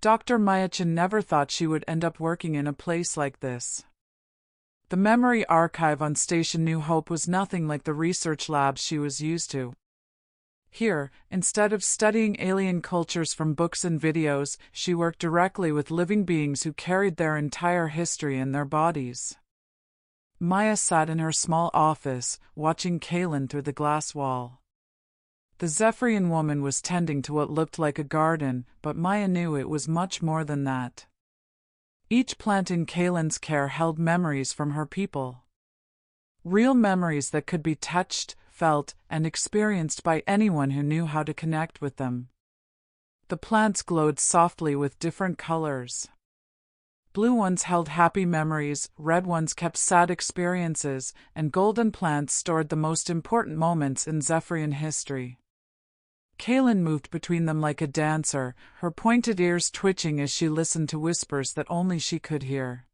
Dr. Mayachin never thought she would end up working in a place like this. The memory archive on Station New Hope was nothing like the research labs she was used to. Here, instead of studying alien cultures from books and videos, she worked directly with living beings who carried their entire history in their bodies. Maya sat in her small office, watching Kaylin through the glass wall. The Zephyrian woman was tending to what looked like a garden, but Maya knew it was much more than that. Each plant in Kaylin's care held memories from her people. Real memories that could be touched, felt, and experienced by anyone who knew how to connect with them. The plants glowed softly with different colors. Blue ones held happy memories, red ones kept sad experiences, and golden plants stored the most important moments in Zephyrian history. Kaylin moved between them like a dancer, her pointed ears twitching as she listened to whispers that only she could hear.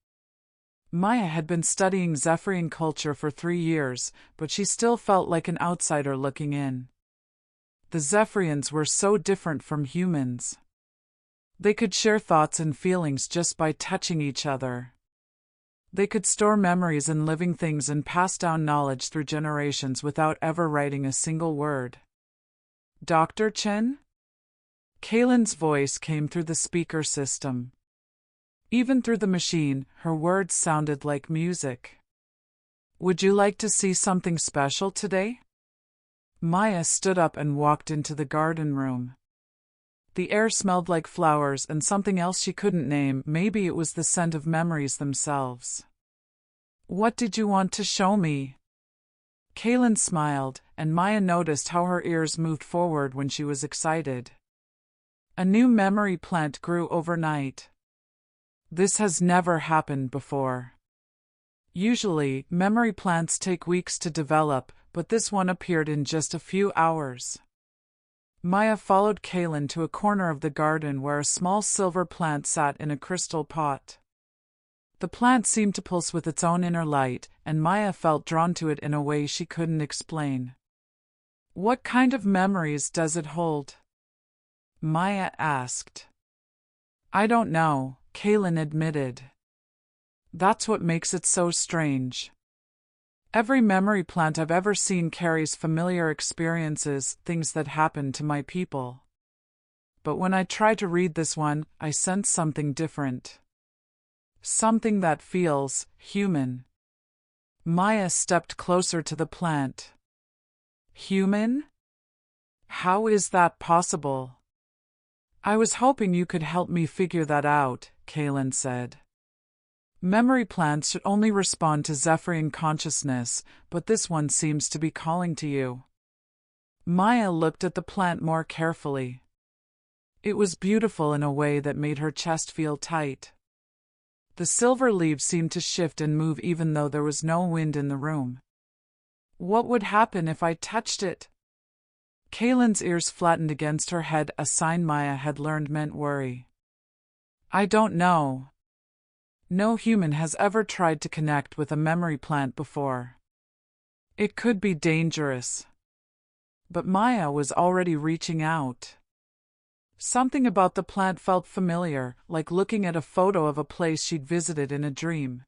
Maya had been studying Zephyrian culture for 3 years, but she still felt like an outsider looking in. The Zephyrians were so different from humans. They could share thoughts and feelings just by touching each other. They could store memories in living things and pass down knowledge through generations without ever writing a single word. Dr. Chen? Kaylin's voice came through the speaker system. Even through the machine, her words sounded like music. Would you like to see something special today? Maya stood up and walked into the garden room. The air smelled like flowers and something else she couldn't name. Maybe it was the scent of memories themselves. What did you want to show me? Kaylin smiled, and Maya noticed how her ears moved forward when she was excited. A new memory plant grew overnight. This has never happened before. Usually, memory plants take weeks to develop, but this one appeared in just a few hours. Maya followed Kaylin to a corner of the garden where a small silver plant sat in a crystal pot. The plant seemed to pulse with its own inner light, and Maya felt drawn to it in a way she couldn't explain. What kind of memories does it hold? Maya asked. I don't know, Kaylin admitted. That's what makes it so strange. Every memory plant I've ever seen carries familiar experiences, things that happened to my people. But when I try to read this one, I sense something different. Something that feels human. Maya stepped closer to the plant. Human? How is that possible? I was hoping you could help me figure that out, Kaylin said. Memory plants should only respond to Zephyrian consciousness, but this one seems to be calling to you. Maya looked at the plant more carefully. It was beautiful in a way that made her chest feel tight. The silver leaves seemed to shift and move even though there was no wind in the room. What would happen if I touched it? Kaylin's ears flattened against her head, a sign Maya had learned meant worry. I don't know. No human has ever tried to connect with a memory plant before. It could be dangerous. But Maya was already reaching out. Something about the plant felt familiar, like looking at a photo of a place she'd visited in a dream.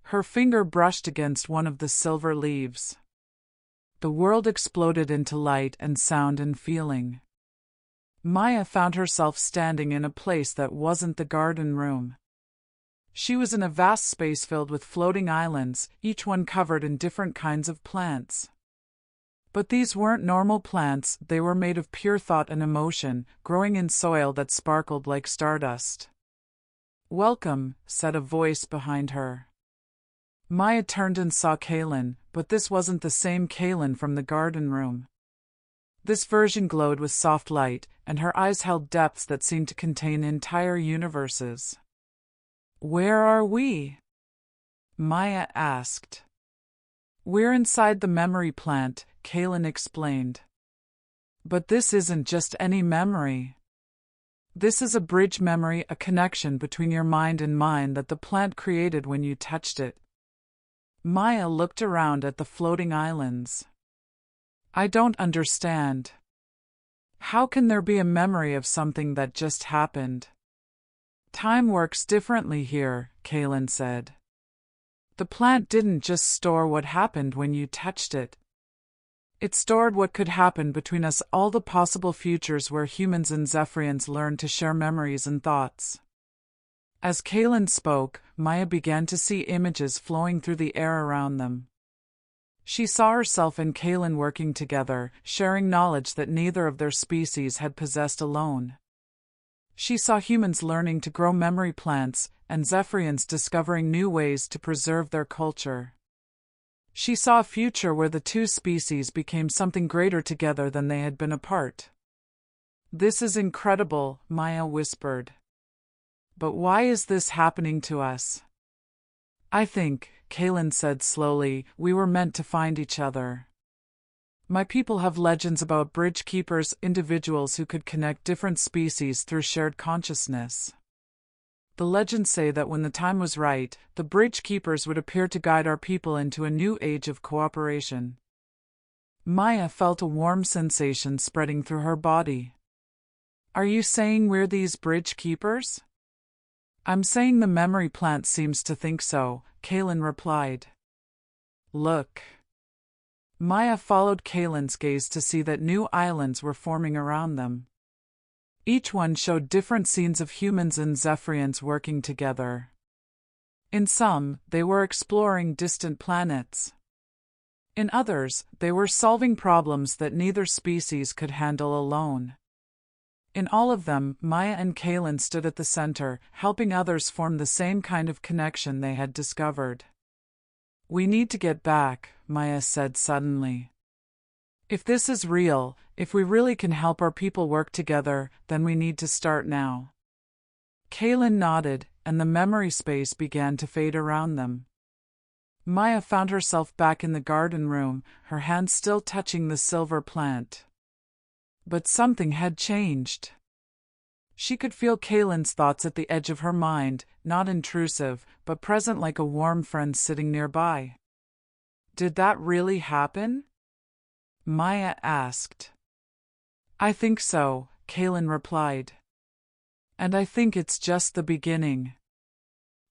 Her finger brushed against one of the silver leaves. The world exploded into light and sound and feeling. Maya found herself standing in a place that wasn't the garden room. She was in a vast space filled with floating islands, each one covered in different kinds of plants. But these weren't normal plants, they were made of pure thought and emotion, growing in soil that sparkled like stardust. Welcome, said a voice behind her. Maya turned and saw Kaylin, but this wasn't the same Kaylin from the garden room. This version glowed with soft light, and her eyes held depths that seemed to contain entire universes. Where are we? Maya asked. We're inside the memory plant, Kaylin explained. But this isn't just any memory. This is a bridge memory, a connection between your mind and mine that the plant created when you touched it. Maya looked around at the floating islands. I don't understand. How can there be a memory of something that just happened? Time works differently here, Kaylin said. The plant didn't just store what happened when you touched it. It stored what could happen between us, all the possible futures where humans and Zephyrians learn to share memories and thoughts. As Kaylin spoke, Maya began to see images flowing through the air around them. She saw herself and Kaylin working together, sharing knowledge that neither of their species had possessed alone. She saw humans learning to grow memory plants, and Zephyrians discovering new ways to preserve their culture. She saw a future where the two species became something greater together than they had been apart. "This is incredible," Maya whispered. "But why is this happening to us?" "I think," Kaylin said slowly, "we were meant to find each other. My people have legends about bridge keepers, individuals who could connect different species through shared consciousness. The legends say that when the time was right, the bridge keepers would appear to guide our people into a new age of cooperation." Maya felt a warm sensation spreading through her body. "Are you saying we're these bridge keepers?" "I'm saying the memory plant seems to think so," Kaylin replied. "Look." Maya followed Kaylin's gaze to see that new islands were forming around them. Each one showed different scenes of humans and Zephyrians working together. In some, they were exploring distant planets. In others, they were solving problems that neither species could handle alone. In all of them, Maya and Kaylin stood at the center, helping others form the same kind of connection they had discovered. "We need to get back," Maya said suddenly. "If this is real, if we really can help our people work together, then we need to start now." Kaylin nodded, and the memory space began to fade around them. Maya found herself back in the garden room, her hand still touching the silver plant. But something had changed. She could feel Kaylin's thoughts at the edge of her mind, not intrusive, but present like a warm friend sitting nearby. "Did that really happen?" Maya asked. "I think so," Kaylin replied. "And I think it's just the beginning."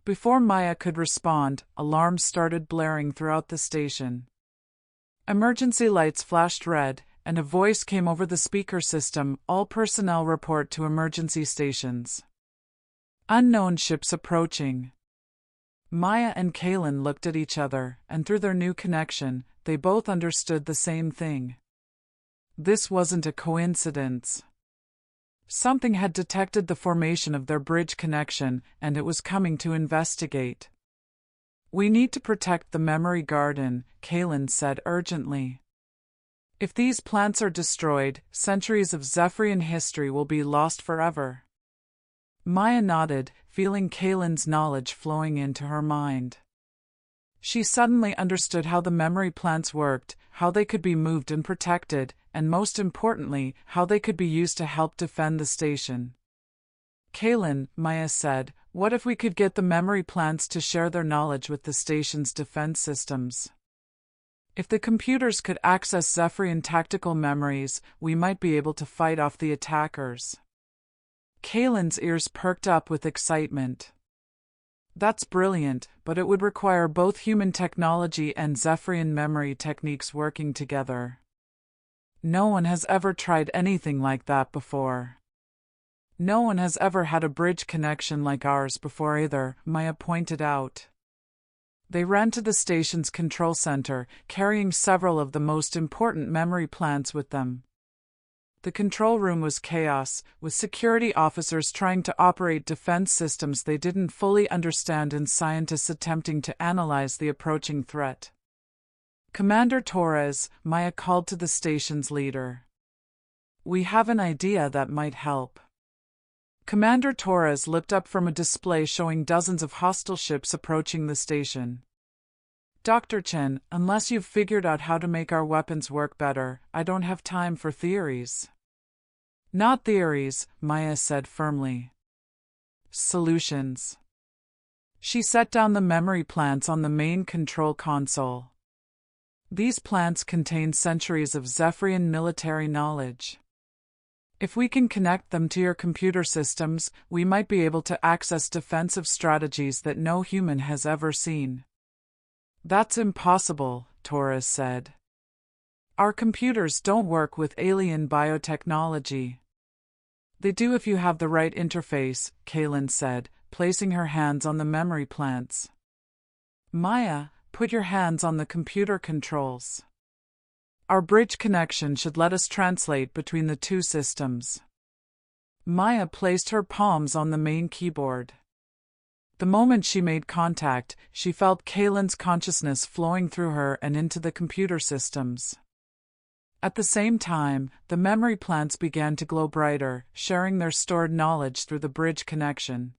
Before Maya could respond, alarms started blaring throughout the station. Emergency lights flashed red, and a voice came over the speaker system: "All personnel report to emergency stations. Unknown ships approaching." Maya and Kaylin looked at each other, and through their new connection, they both understood the same thing. This wasn't a coincidence. Something had detected the formation of their bridge connection, and it was coming to investigate. "We need to protect the memory garden," Kaylin said urgently. "If these plants are destroyed, centuries of Zephyrian history will be lost forever." Maya nodded, feeling Kaylin's knowledge flowing into her mind. She suddenly understood how the memory plants worked, how they could be moved and protected, and most importantly, how they could be used to help defend the station. "Kaylin," Maya said, "what if we could get the memory plants to share their knowledge with the station's defense systems? If the computers could access Zephyrian tactical memories, we might be able to fight off the attackers." Kaylin's ears perked up with excitement. "That's brilliant, but it would require both human technology and Zephyrian memory techniques working together. No one has ever tried anything like that before. No one has ever had a bridge connection like ours before either," Maya pointed out. They ran to the station's control center, carrying several of the most important memory plants with them. The control room was chaos, with security officers trying to operate defense systems they didn't fully understand and scientists attempting to analyze the approaching threat. "Commander Torres," Maya called to the station's leader. "We have an idea that might help." Commander Torres looked up from a display showing dozens of hostile ships approaching the station. "Dr. Chen, unless you've figured out how to make our weapons work better, I don't have time for theories." "Not theories," Maya said firmly. "Solutions." She set down the memory plants on the main control console. These plants contain centuries of Zephyrian military knowledge. If we can connect them to your computer systems, we might be able to access defensive strategies that no human has ever seen. That's impossible, Torres said. Our computers don't work with alien biotechnology. They do if you have the right interface, Kaylin said, placing her hands on the memory plants. Maya, put your hands on the computer controls. Our bridge connection should let us translate between the two systems. Maya placed her palms on the main keyboard. The moment she made contact, she felt Kaylin's consciousness flowing through her and into the computer systems. At the same time, the memory plants began to glow brighter, sharing their stored knowledge through the bridge connection.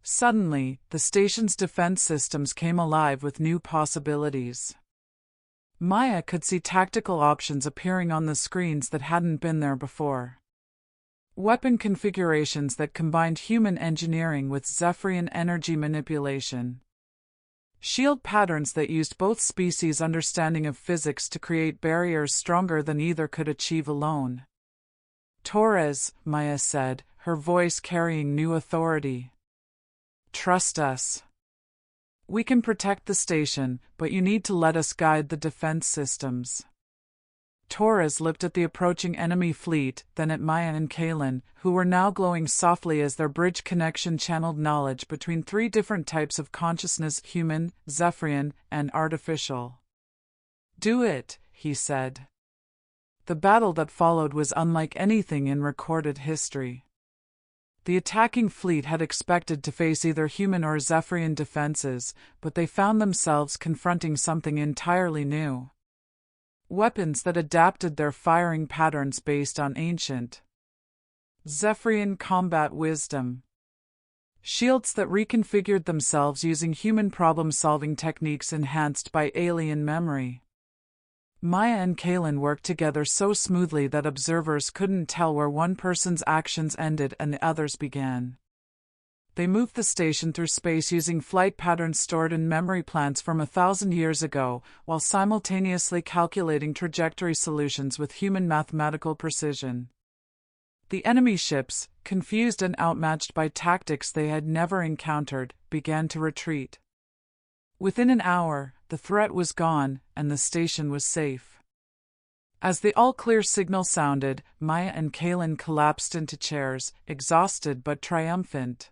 Suddenly, the station's defense systems came alive with new possibilities. Maya could see tactical options appearing on the screens that hadn't been there before. Weapon configurations that combined human engineering with Zephyrian energy manipulation. Shield patterns that used both species' understanding of physics to create barriers stronger than either could achieve alone. Torres, Maya said, her voice carrying new authority. Trust us. We can protect the station, but you need to let us guide the defense systems. Torres looked at the approaching enemy fleet, then at Maya and Kaylin, who were now glowing softly as their bridge connection channeled knowledge between three different types of consciousness: human, Zephyrian, and artificial. Do it, he said. The battle that followed was unlike anything in recorded history. The attacking fleet had expected to face either human or Zephyrian defenses, but they found themselves confronting something entirely new. Weapons that adapted their firing patterns based on ancient Zephyrian combat wisdom. Shields that reconfigured themselves using human problem-solving techniques enhanced by alien memory. Maya and Kaylin worked together so smoothly that observers couldn't tell where one person's actions ended and the other's began. They moved the station through space using flight patterns stored in memory plants from 1,000 years ago, while simultaneously calculating trajectory solutions with human mathematical precision. The enemy ships, confused and outmatched by tactics they had never encountered, began to retreat. Within an hour, the threat was gone, and the station was safe. As the all-clear signal sounded, Maya and Kaylin collapsed into chairs, exhausted but triumphant.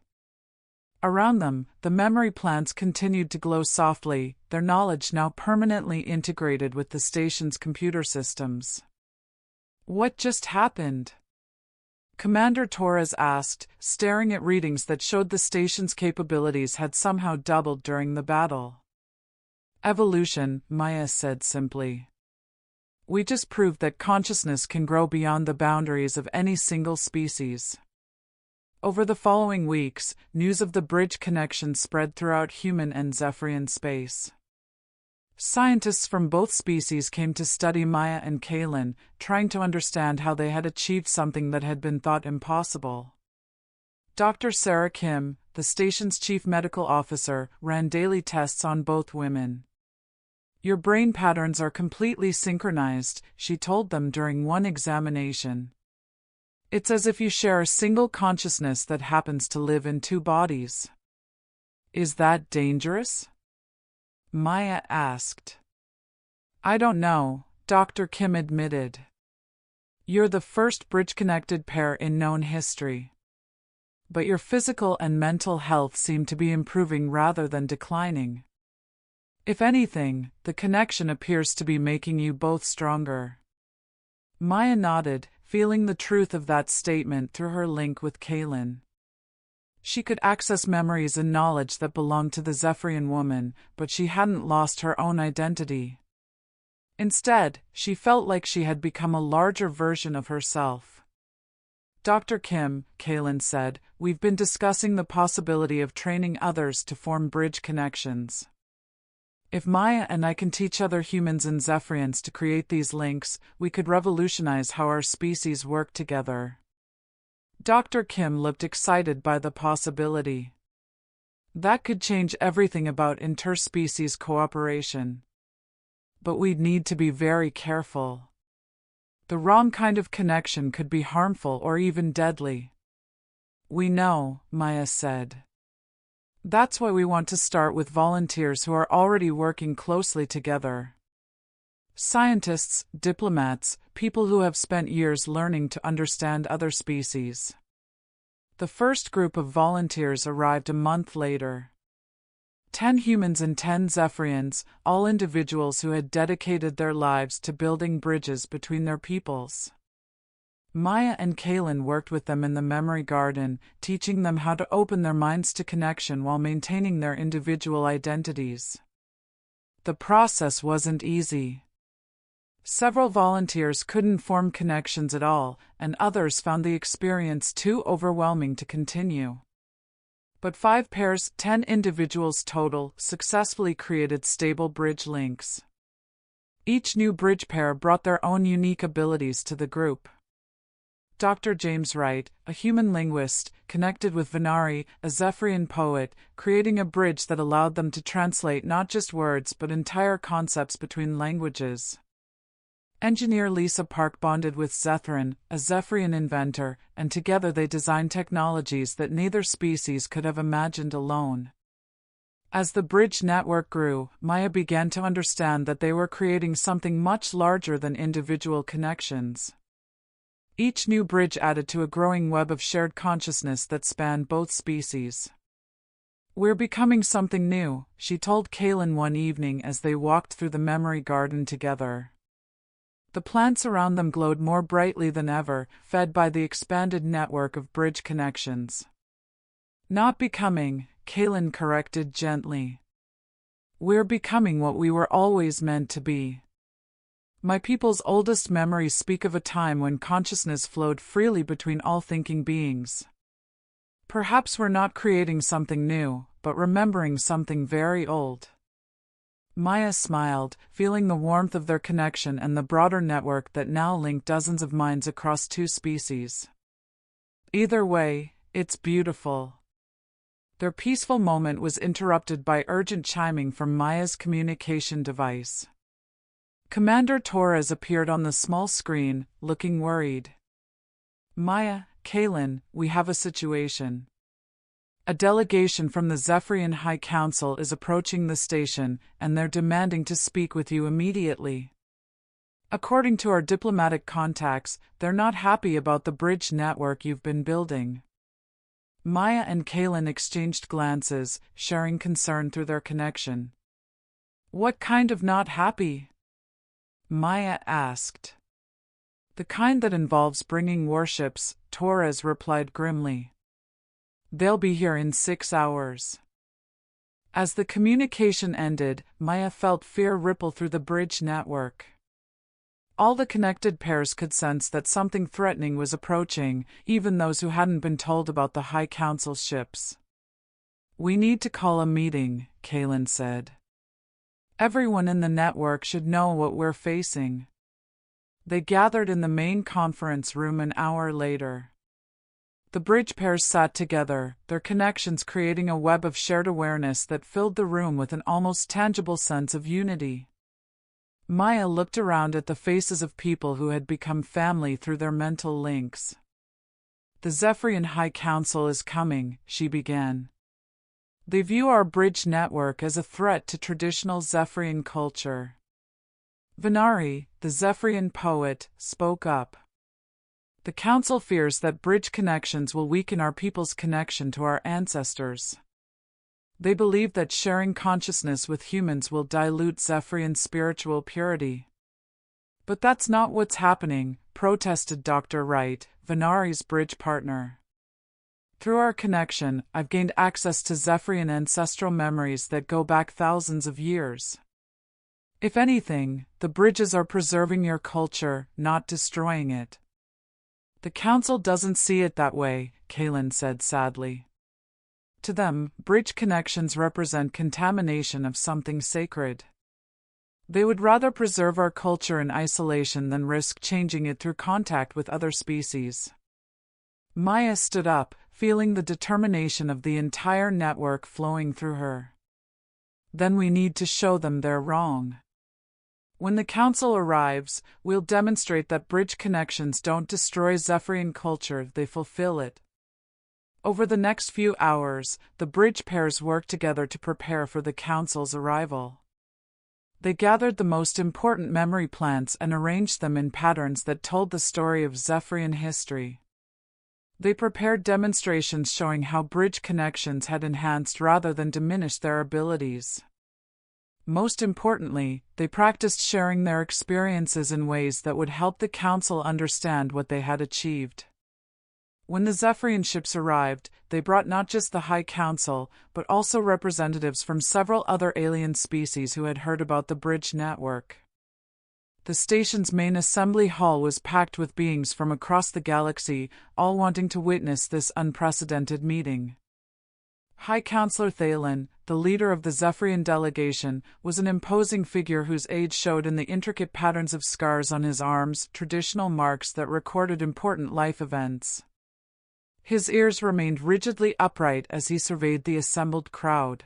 Around them, the memory plants continued to glow softly, their knowledge now permanently integrated with the station's computer systems. What just happened? Commander Torres asked, staring at readings that showed the station's capabilities had somehow doubled during the battle. Evolution, Maya said simply. We just proved that consciousness can grow beyond the boundaries of any single species. Over the following weeks, news of the bridge connection spread throughout human and Zephyrian space. Scientists from both species came to study Maya and Kaylin, trying to understand how they had achieved something that had been thought impossible. Dr. Sarah Kim, the station's chief medical officer, ran daily tests on both women. Your brain patterns are completely synchronized, she told them during one examination. It's as if you share a single consciousness that happens to live in two bodies. Is that dangerous? Maya asked. I don't know, Dr. Kim admitted. You're the first bridge-connected pair in known history. But your physical and mental health seem to be improving rather than declining. If anything, the connection appears to be making you both stronger. Maya nodded, feeling the truth of that statement through her link with Kaylin. She could access memories and knowledge that belonged to the Zephyrian woman, but she hadn't lost her own identity. Instead, she felt like she had become a larger version of herself. Dr. Kim, Kaylin said, we've been discussing the possibility of training others to form bridge connections. If Maya and I can teach other humans and Zephyrians to create these links, we could revolutionize how our species work together. Dr. Kim looked excited by the possibility. That could change everything about interspecies cooperation. But we'd need to be very careful. The wrong kind of connection could be harmful or even deadly. We know, Maya said. That's why we want to start with volunteers who are already working closely together. Scientists, diplomats, people who have spent years learning to understand other species. The first group of volunteers arrived a month later. 10 humans and 10 Zephyrians, all individuals who had dedicated their lives to building bridges between their peoples. Maya and Kaylin worked with them in the memory garden, teaching them how to open their minds to connection while maintaining their individual identities. The process wasn't easy. Several volunteers couldn't form connections at all, and others found the experience too overwhelming to continue. But 5 pairs, 10 individuals total, successfully created stable bridge links. Each new bridge pair brought their own unique abilities to the group. Dr. James Wright, a human linguist, connected with Venari, a Zephyrian poet, creating a bridge that allowed them to translate not just words but entire concepts between languages. Engineer Lisa Park bonded with Zethrin, a Zephyrian inventor, and together they designed technologies that neither species could have imagined alone. As the bridge network grew, Maya began to understand that they were creating something much larger than individual connections. Each new bridge added to a growing web of shared consciousness that spanned both species. "We're becoming something new," she told Kaylin one evening as they walked through the memory garden together. The plants around them glowed more brightly than ever, fed by the expanded network of bridge connections. "Not becoming," Kaylin corrected gently. "We're becoming what we were always meant to be." My people's oldest memories speak of a time when consciousness flowed freely between all thinking beings. Perhaps we're not creating something new, but remembering something very old. Maya smiled, feeling the warmth of their connection and the broader network that now linked dozens of minds across 2 species. "Either way, it's beautiful." Their peaceful moment was interrupted by urgent chiming from Maya's communication device. Commander Torres appeared on the small screen, looking worried. "Maya, Kaylin, we have a situation. A delegation from the Zephyrian High Council is approaching the station, and they're demanding to speak with you immediately. According to our diplomatic contacts, they're not happy about the bridge network you've been building." Maya and Kaylin exchanged glances, sharing concern through their connection. "What kind of not happy?" Maya asked. "The kind that involves bringing warships," Torres replied grimly. "They'll be here in 6 hours." As the communication ended, Maya felt fear ripple through the bridge network. All the connected pairs could sense that something threatening was approaching, even those who hadn't been told about the High Council ships. "We need to call a meeting," Kaylin said. "Everyone in the network should know what we're facing." They gathered in the main conference room an hour later. The bridge pairs sat together, their connections creating a web of shared awareness that filled the room with an almost tangible sense of unity. Maya looked around at the faces of people who had become family through their mental links. "The Zephyrian High Council is coming," she began. "They view our bridge network as a threat to traditional Zephyrian culture." Venari, the Zephyrian poet, spoke up. "The Council fears that bridge connections will weaken our people's connection to our ancestors. They believe that sharing consciousness with humans will dilute Zephyrian spiritual purity." "But that's not what's happening," protested Dr. Wright, Venari's bridge partner. "Through our connection, I've gained access to Zephyrian ancestral memories that go back thousands of years. If anything, the bridges are preserving your culture, not destroying it." "The Council doesn't see it that way," Kaylin said sadly. "To them, bridge connections represent contamination of something sacred. They would rather preserve our culture in isolation than risk changing it through contact with other species." Maya stood up, feeling the determination of the entire network flowing through her. "Then we need to show them they're wrong. When the Council arrives, we'll demonstrate that bridge connections don't destroy Zephyrian culture, they fulfill it. Over the next few hours, the bridge pairs worked together to prepare for the Council's arrival. They gathered the most important memory plants and arranged them in patterns that told the story of Zephyrian history. They prepared demonstrations showing how bridge connections had enhanced rather than diminished their abilities. Most importantly, they practiced sharing their experiences in ways that would help the Council understand what they had achieved. When the Zephyrian ships arrived, they brought not just the High Council, but also representatives from several other alien species who had heard about the bridge network. The station's main assembly hall was packed with beings from across the galaxy, all wanting to witness this unprecedented meeting. High Counselor Thalen, the leader of the Zephyrian delegation, was an imposing figure whose age showed in the intricate patterns of scars on his arms, traditional marks that recorded important life events. His ears remained rigidly upright as he surveyed the assembled crowd.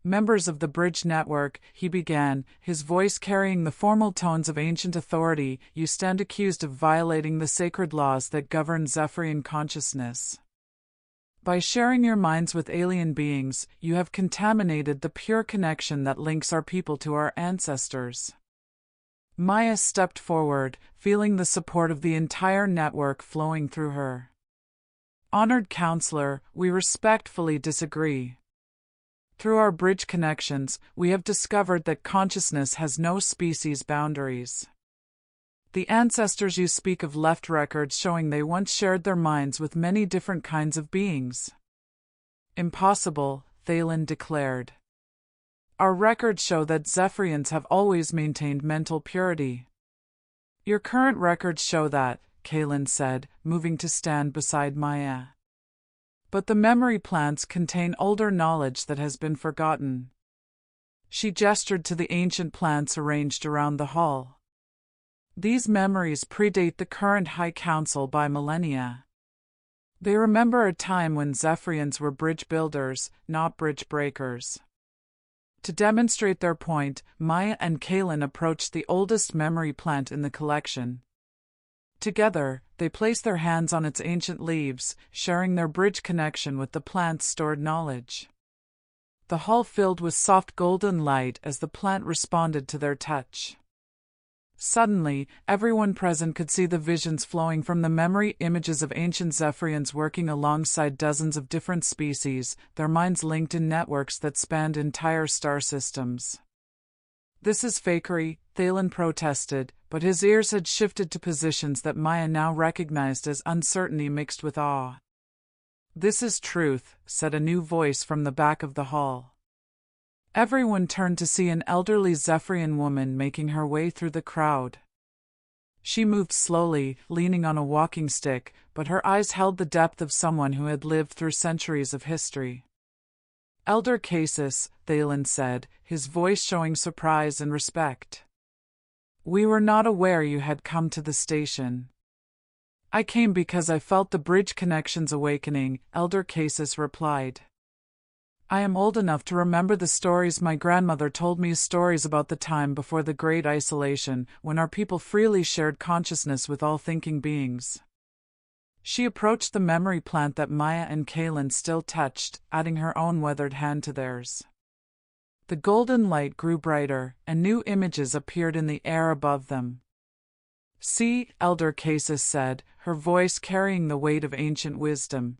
Members of the bridge network, he began, his voice carrying the formal tones of ancient authority, you stand accused of violating the sacred laws that govern Zephyrian consciousness. By sharing your minds with alien beings, you have contaminated the pure connection that links our people to our ancestors. Maya stepped forward, feeling the support of the entire network flowing through her. Honored Counselor, we respectfully disagree. Through our bridge connections, we have discovered that consciousness has no species boundaries. The ancestors you speak of left records showing they once shared their minds with many different kinds of beings. Impossible, Thalen declared. Our records show that Zephyrians have always maintained mental purity. Your current records show that, Kalen said, moving to stand beside Maya. But the memory plants contain older knowledge that has been forgotten. She gestured to the ancient plants arranged around the hall. These memories predate the current High Council by millennia. They remember a time when Zephyrians were bridge builders, not bridge breakers. To demonstrate their point, Maya and Kalen approached the oldest memory plant in the collection. Together, they placed their hands on its ancient leaves, sharing their bridge connection with the plant's stored knowledge. The hall filled with soft golden light as the plant responded to their touch. Suddenly, everyone present could see the visions flowing from the memory images of ancient Zephyrians working alongside dozens of different species, their minds linked in networks that spanned entire star systems. This is fakery, Thalen protested, but his ears had shifted to positions that Maya now recognized as uncertainty mixed with awe. This is truth, said a new voice from the back of the hall. Everyone turned to see an elderly Zephyrian woman making her way through the crowd. She moved slowly, leaning on a walking stick, but her eyes held the depth of someone who had lived through centuries of history. Elder Casus, Thalen said, his voice showing surprise and respect. We were not aware you had come to the station. I came because I felt the bridge connections awakening, Elder Casus replied. I am old enough to remember the stories my grandmother told me, stories about the time before the Great Isolation, when our people freely shared consciousness with all thinking beings. She approached the memory plant that Maya and Kalen still touched, adding her own weathered hand to theirs. The golden light grew brighter, and new images appeared in the air above them. See, Elder Casus said, her voice carrying the weight of ancient wisdom.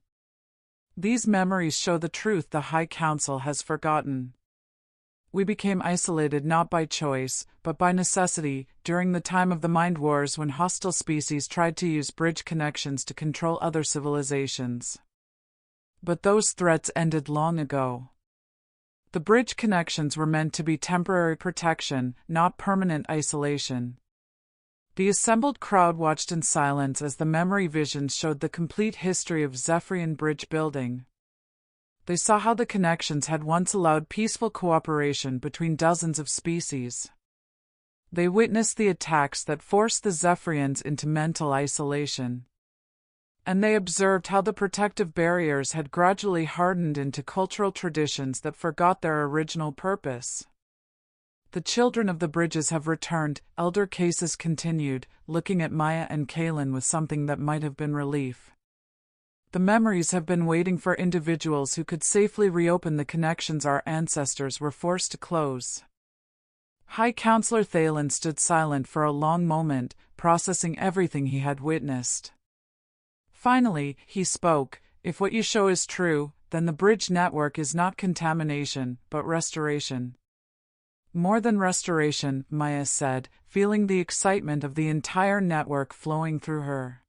These memories show the truth the High Council has forgotten. We became isolated not by choice, but by necessity, during the time of the Mind Wars when hostile species tried to use bridge connections to control other civilizations. But those threats ended long ago. The bridge connections were meant to be temporary protection, not permanent isolation. The assembled crowd watched in silence as the memory visions showed the complete history of Zephyrian bridge building. They saw how the connections had once allowed peaceful cooperation between dozens of species. They witnessed the attacks that forced the Zephyrians into mental isolation. And they observed how the protective barriers had gradually hardened into cultural traditions that forgot their original purpose. The children of the bridges have returned, Elder Cases continued, looking at Maya and Kaylin with something that might have been relief. The memories have been waiting for individuals who could safely reopen the connections our ancestors were forced to close. High Counselor Thalen stood silent for a long moment, processing everything he had witnessed. Finally, he spoke. If what you show is true, then the bridge network is not contamination, but restoration. More than restoration, Maya said, feeling the excitement of the entire network flowing through her.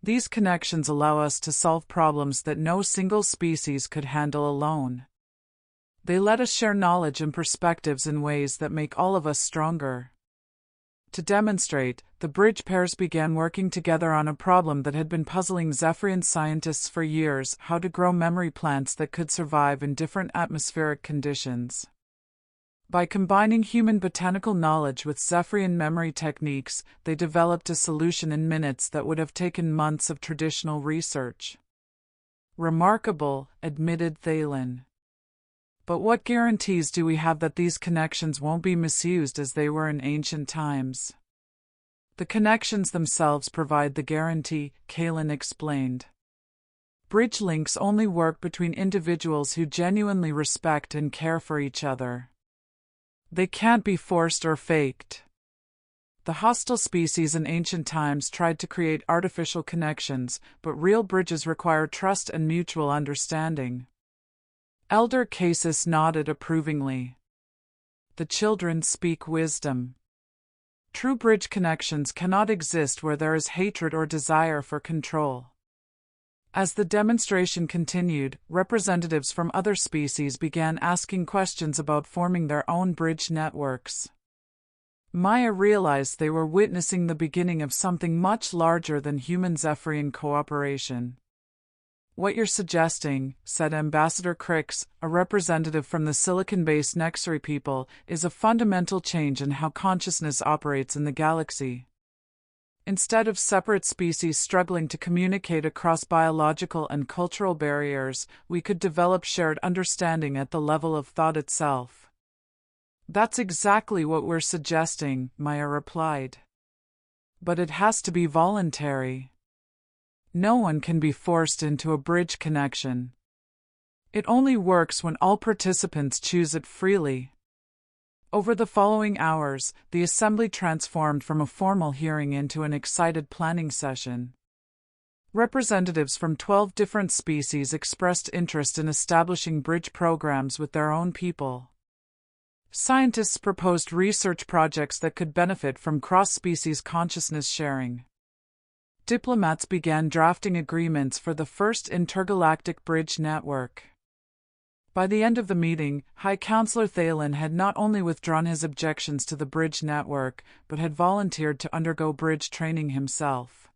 These connections allow us to solve problems that no single species could handle alone. They let us share knowledge and perspectives in ways that make all of us stronger. To demonstrate, the bridge pairs began working together on a problem that had been puzzling Zephyrian scientists for years: how to grow memory plants that could survive in different atmospheric conditions. By combining human botanical knowledge with Zephyrian memory techniques, they developed a solution in minutes that would have taken months of traditional research. Remarkable, admitted Thalen. But what guarantees do we have that these connections won't be misused as they were in ancient times? The connections themselves provide the guarantee, Kaylin explained. Bridge links only work between individuals who genuinely respect and care for each other. They can't be forced or faked. The hostile species in ancient times tried to create artificial connections, but real bridges require trust and mutual understanding. Elder Casis nodded approvingly. The children speak wisdom. True bridge connections cannot exist where there is hatred or desire for control. As the demonstration continued, representatives from other species began asking questions about forming their own bridge networks. Maya realized they were witnessing the beginning of something much larger than human Zephyrian cooperation. What you're suggesting, said Ambassador Crix, a representative from the silicon-based Nexari people, is a fundamental change in how consciousness operates in the galaxy. Instead of separate species struggling to communicate across biological and cultural barriers, we could develop shared understanding at the level of thought itself. That's exactly what we're suggesting, Maya replied. But it has to be voluntary. No one can be forced into a bridge connection. It only works when all participants choose it freely. Over the following hours, the assembly transformed from a formal hearing into an excited planning session. Representatives from 12 different species expressed interest in establishing bridge programs with their own people. Scientists proposed research projects that could benefit from cross-species consciousness sharing. Diplomats began drafting agreements for the first intergalactic bridge network. By the end of the meeting, High Counselor Thalen had not only withdrawn his objections to the bridge network, but had volunteered to undergo bridge training himself.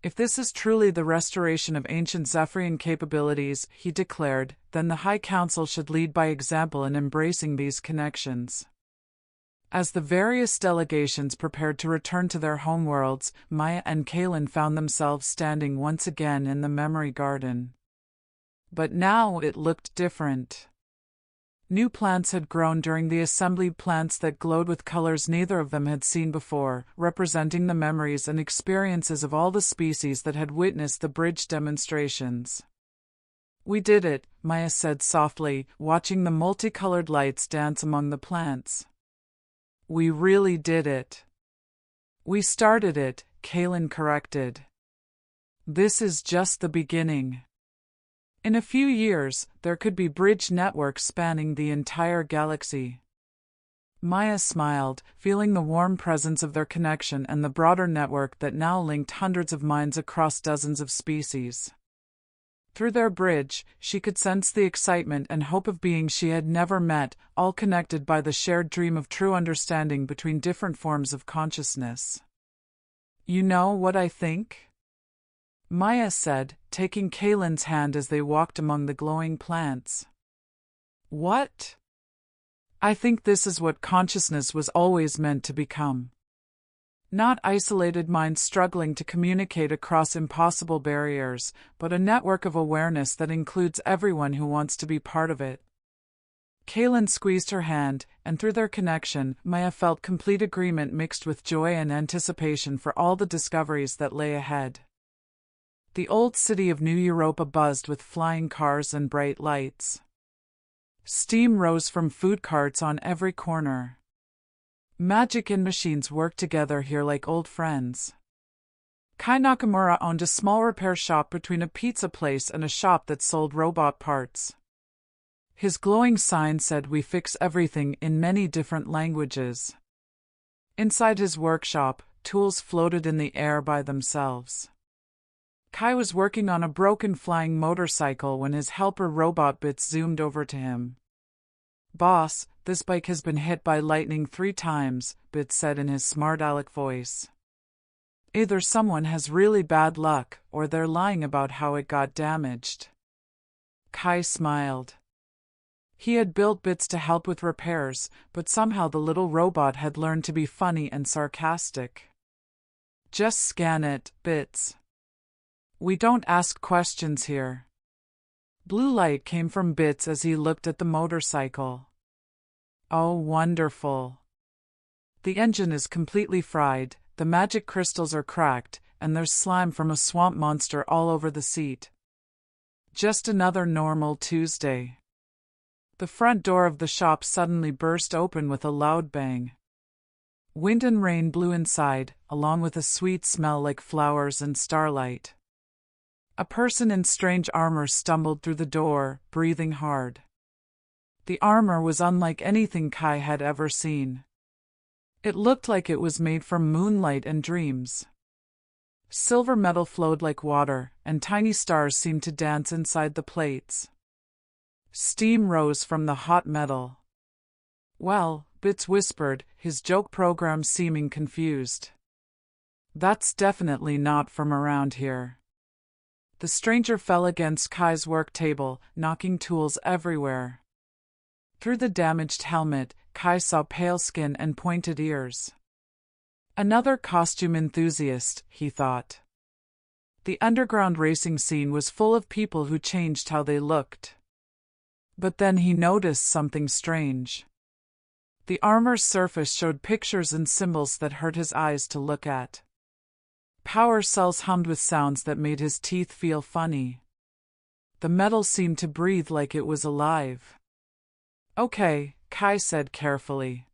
If this is truly the restoration of ancient Zephyrian capabilities, he declared, then the High Council should lead by example in embracing these connections. As the various delegations prepared to return to their homeworlds, Maya and Kaylin found themselves standing once again in the memory garden. But now it looked different. New plants had grown during the assembly, plants that glowed with colors neither of them had seen before, representing the memories and experiences of all the species that had witnessed the bridge demonstrations. We did it, Maya said softly, watching the multicolored lights dance among the plants. We really did it. We started it, Kaylin corrected. This is just the beginning. In a few years, there could be bridge networks spanning the entire galaxy. Maya smiled, feeling the warm presence of their connection and the broader network that now linked hundreds of minds across dozens of species. Through their bridge, she could sense the excitement and hope of beings she had never met, all connected by the shared dream of true understanding between different forms of consciousness. You know what I think? Maya said, taking Kaylin's hand as they walked among the glowing plants. What? I think this is what consciousness was always meant to become. Not isolated minds struggling to communicate across impossible barriers, but a network of awareness that includes everyone who wants to be part of it. Kaylin squeezed her hand, and through their connection, Maya felt complete agreement mixed with joy and anticipation for all the discoveries that lay ahead. The old city of New Europa buzzed with flying cars and bright lights. Steam rose from food carts on every corner. Magic and machines worked together here like old friends. Kai Nakamura owned a small repair shop between a pizza place and a shop that sold robot parts. His glowing sign said "We fix everything" in many different languages. Inside his workshop, tools floated in the air by themselves. Kai was working on a broken flying motorcycle when his helper robot Bits zoomed over to him. "Boss, this bike has been hit by lightning 3 times, Bits said in his smart aleck voice. Either someone has really bad luck, or they're lying about how it got damaged. Kai smiled. He had built Bits to help with repairs, but somehow the little robot had learned to be funny and sarcastic. Just scan it, Bits. We don't ask questions here. Blue light came from Bits as he looked at the motorcycle. Oh, wonderful. The engine is completely fried, the magic crystals are cracked, and there's slime from a swamp monster all over the seat. Just another normal Tuesday. The front door of the shop suddenly burst open with a loud bang. Wind and rain blew inside, along with a sweet smell like flowers and starlight. A person in strange armor stumbled through the door, breathing hard. The armor was unlike anything Kai had ever seen. It looked like it was made from moonlight and dreams. Silver metal flowed like water, and tiny stars seemed to dance inside the plates. Steam rose from the hot metal. Well, Bits whispered, his joke program seeming confused. That's definitely not from around here. The stranger fell against Kai's work table, knocking tools everywhere. Through the damaged helmet, Kai saw pale skin and pointed ears. Another costume enthusiast, he thought. The underground racing scene was full of people who changed how they looked. But then he noticed something strange. The armor's surface showed pictures and symbols that hurt his eyes to look at. Power cells hummed with sounds that made his teeth feel funny. The metal seemed to breathe like it was alive. Okay, Kai said carefully.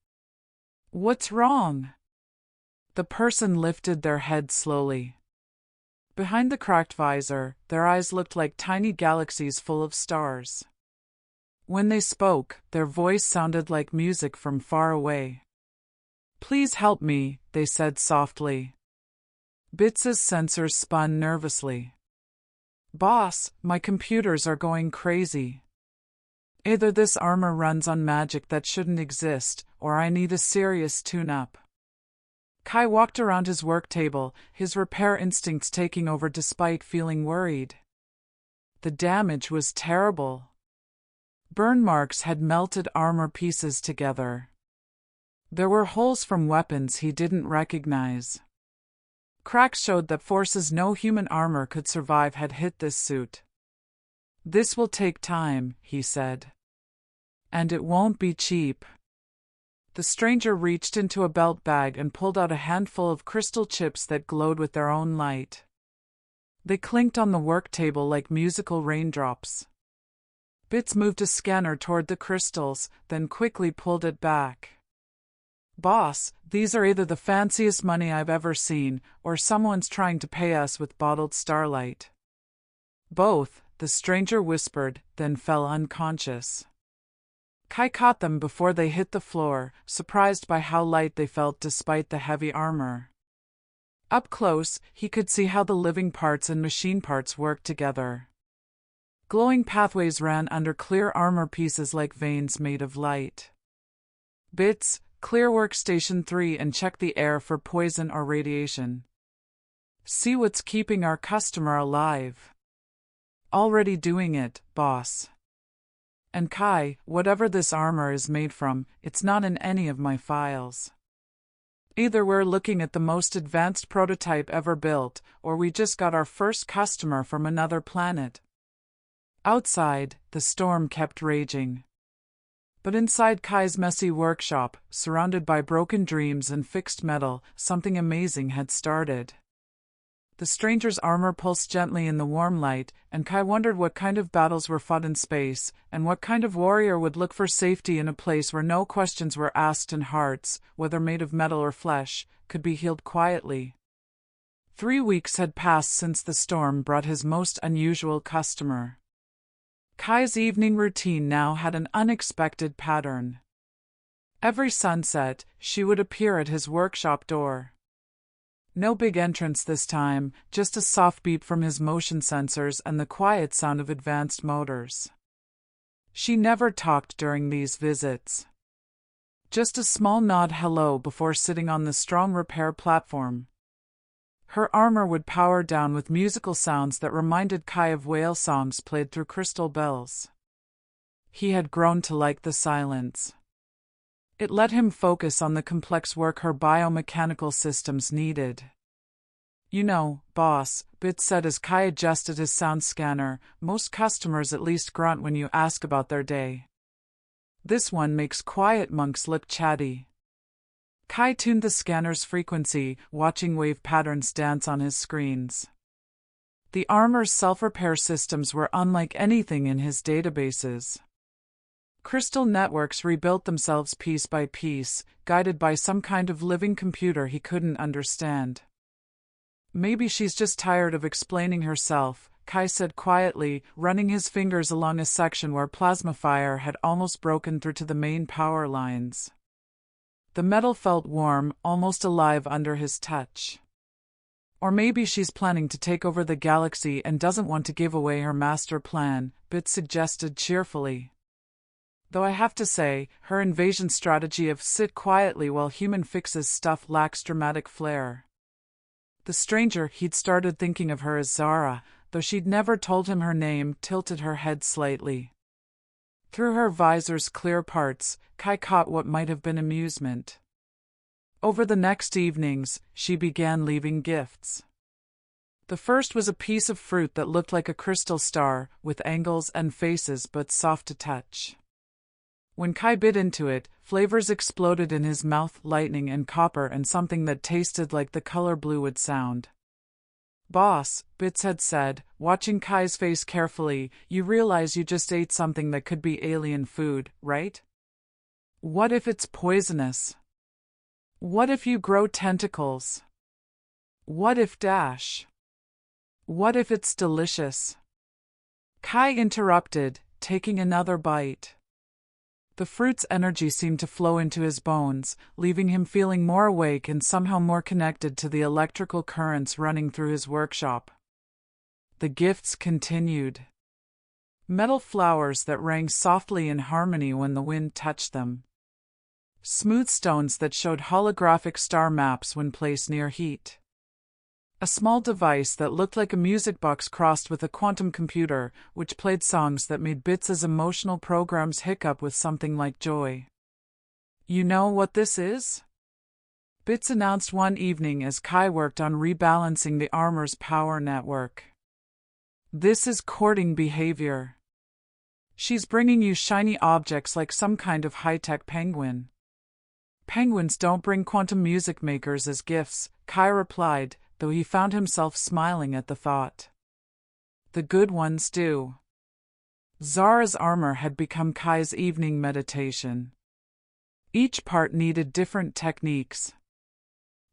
What's wrong? The person lifted their head slowly. Behind the cracked visor, their eyes looked like tiny galaxies full of stars. When they spoke, their voice sounded like music from far away. Please help me, they said softly. Bits's sensors spun nervously. Boss, my computers are going crazy. Either this armor runs on magic that shouldn't exist, or I need a serious tune-up. Kai walked around his work table, his repair instincts taking over despite feeling worried. The damage was terrible. Burn marks had melted armor pieces together. There were holes from weapons he didn't recognize. Cracks showed that forces no human armor could survive had hit this suit. This will take time, he said. And it won't be cheap. The stranger reached into a belt bag and pulled out a handful of crystal chips that glowed with their own light. They clinked on the work table like musical raindrops. Bits moved a scanner toward the crystals, then quickly pulled it back. Boss, these are either the fanciest money I've ever seen, or someone's trying to pay us with bottled starlight. Both, the stranger whispered, then fell unconscious. Kai caught them before they hit the floor, surprised by how light they felt despite the heavy armor. Up close, he could see how the living parts and machine parts worked together. Glowing pathways ran under clear armor pieces like veins made of light. Bits, clear Workstation 3 and check the air for poison or radiation. See what's keeping our customer alive. Already doing it, boss. And Kai, whatever this armor is made from, it's not in any of my files. Either we're looking at the most advanced prototype ever built, or we just got our first customer from another planet. Outside, the storm kept raging. But inside Kai's messy workshop, surrounded by broken dreams and fixed metal, something amazing had started. The stranger's armor pulsed gently in the warm light, and Kai wondered what kind of battles were fought in space, and what kind of warrior would look for safety in a place where no questions were asked and hearts, whether made of metal or flesh, could be healed quietly. 3 weeks had passed since the storm brought his most unusual customer. Kai's evening routine now had an unexpected pattern. Every sunset, she would appear at his workshop door. No big entrance this time, just a soft beep from his motion sensors and the quiet sound of advanced motors. She never talked during these visits. Just a small nod hello before sitting on the strong repair platform. Her armor would power down with musical sounds that reminded Kai of whale songs played through crystal bells. He had grown to like the silence. It let him focus on the complex work her biomechanical systems needed. "You know, boss," Bit said as Kai adjusted his sound scanner, "most customers at least grunt when you ask about their day. This one makes quiet monks look chatty." Kai tuned the scanner's frequency, watching wave patterns dance on his screens. The armor's self-repair systems were unlike anything in his databases. Crystal networks rebuilt themselves piece by piece, guided by some kind of living computer he couldn't understand. "Maybe she's just tired of explaining herself," Kai said quietly, running his fingers along a section where plasma fire had almost broken through to the main power lines. The metal felt warm, almost alive under his touch. "Or maybe she's planning to take over the galaxy and doesn't want to give away her master plan," Bit suggested cheerfully. "Though I have to say, her invasion strategy of sit quietly while human fixes stuff lacks dramatic flair." The stranger, he'd started thinking of her as Zara, though she'd never told him her name, tilted her head slightly. Through her visor's clear parts, Kai caught what might have been amusement. Over the next evenings, she began leaving gifts. The first was a piece of fruit that looked like a crystal star, with angles and faces but soft to touch. When Kai bit into it, flavors exploded in his mouth, lightning and copper and something that tasted like the color blue would sound. "Boss," Bits had said, watching Kai's face carefully, "you realize you just ate something that could be alien food, right? What if it's poisonous? What if you grow tentacles? What if dash? What if it's delicious?" Kai interrupted, taking another bite. The fruit's energy seemed to flow into his bones, leaving him feeling more awake and somehow more connected to the electrical currents running through his workshop. The gifts continued. Metal flowers that rang softly in harmony when the wind touched them. Smooth stones that showed holographic star maps when placed near heat. A small device that looked like a music box crossed with a quantum computer, which played songs that made Bits' emotional programs hiccup with something like joy. "You know what this is?" Bits announced one evening as Kai worked on rebalancing the armor's power network. "This is courting behavior. She's bringing you shiny objects like some kind of high-tech penguin." "Penguins don't bring quantum music makers as gifts," Kai replied, though he found himself smiling at the thought. "The good ones do." Zara's armor had become Kai's evening meditation. Each part needed different techniques.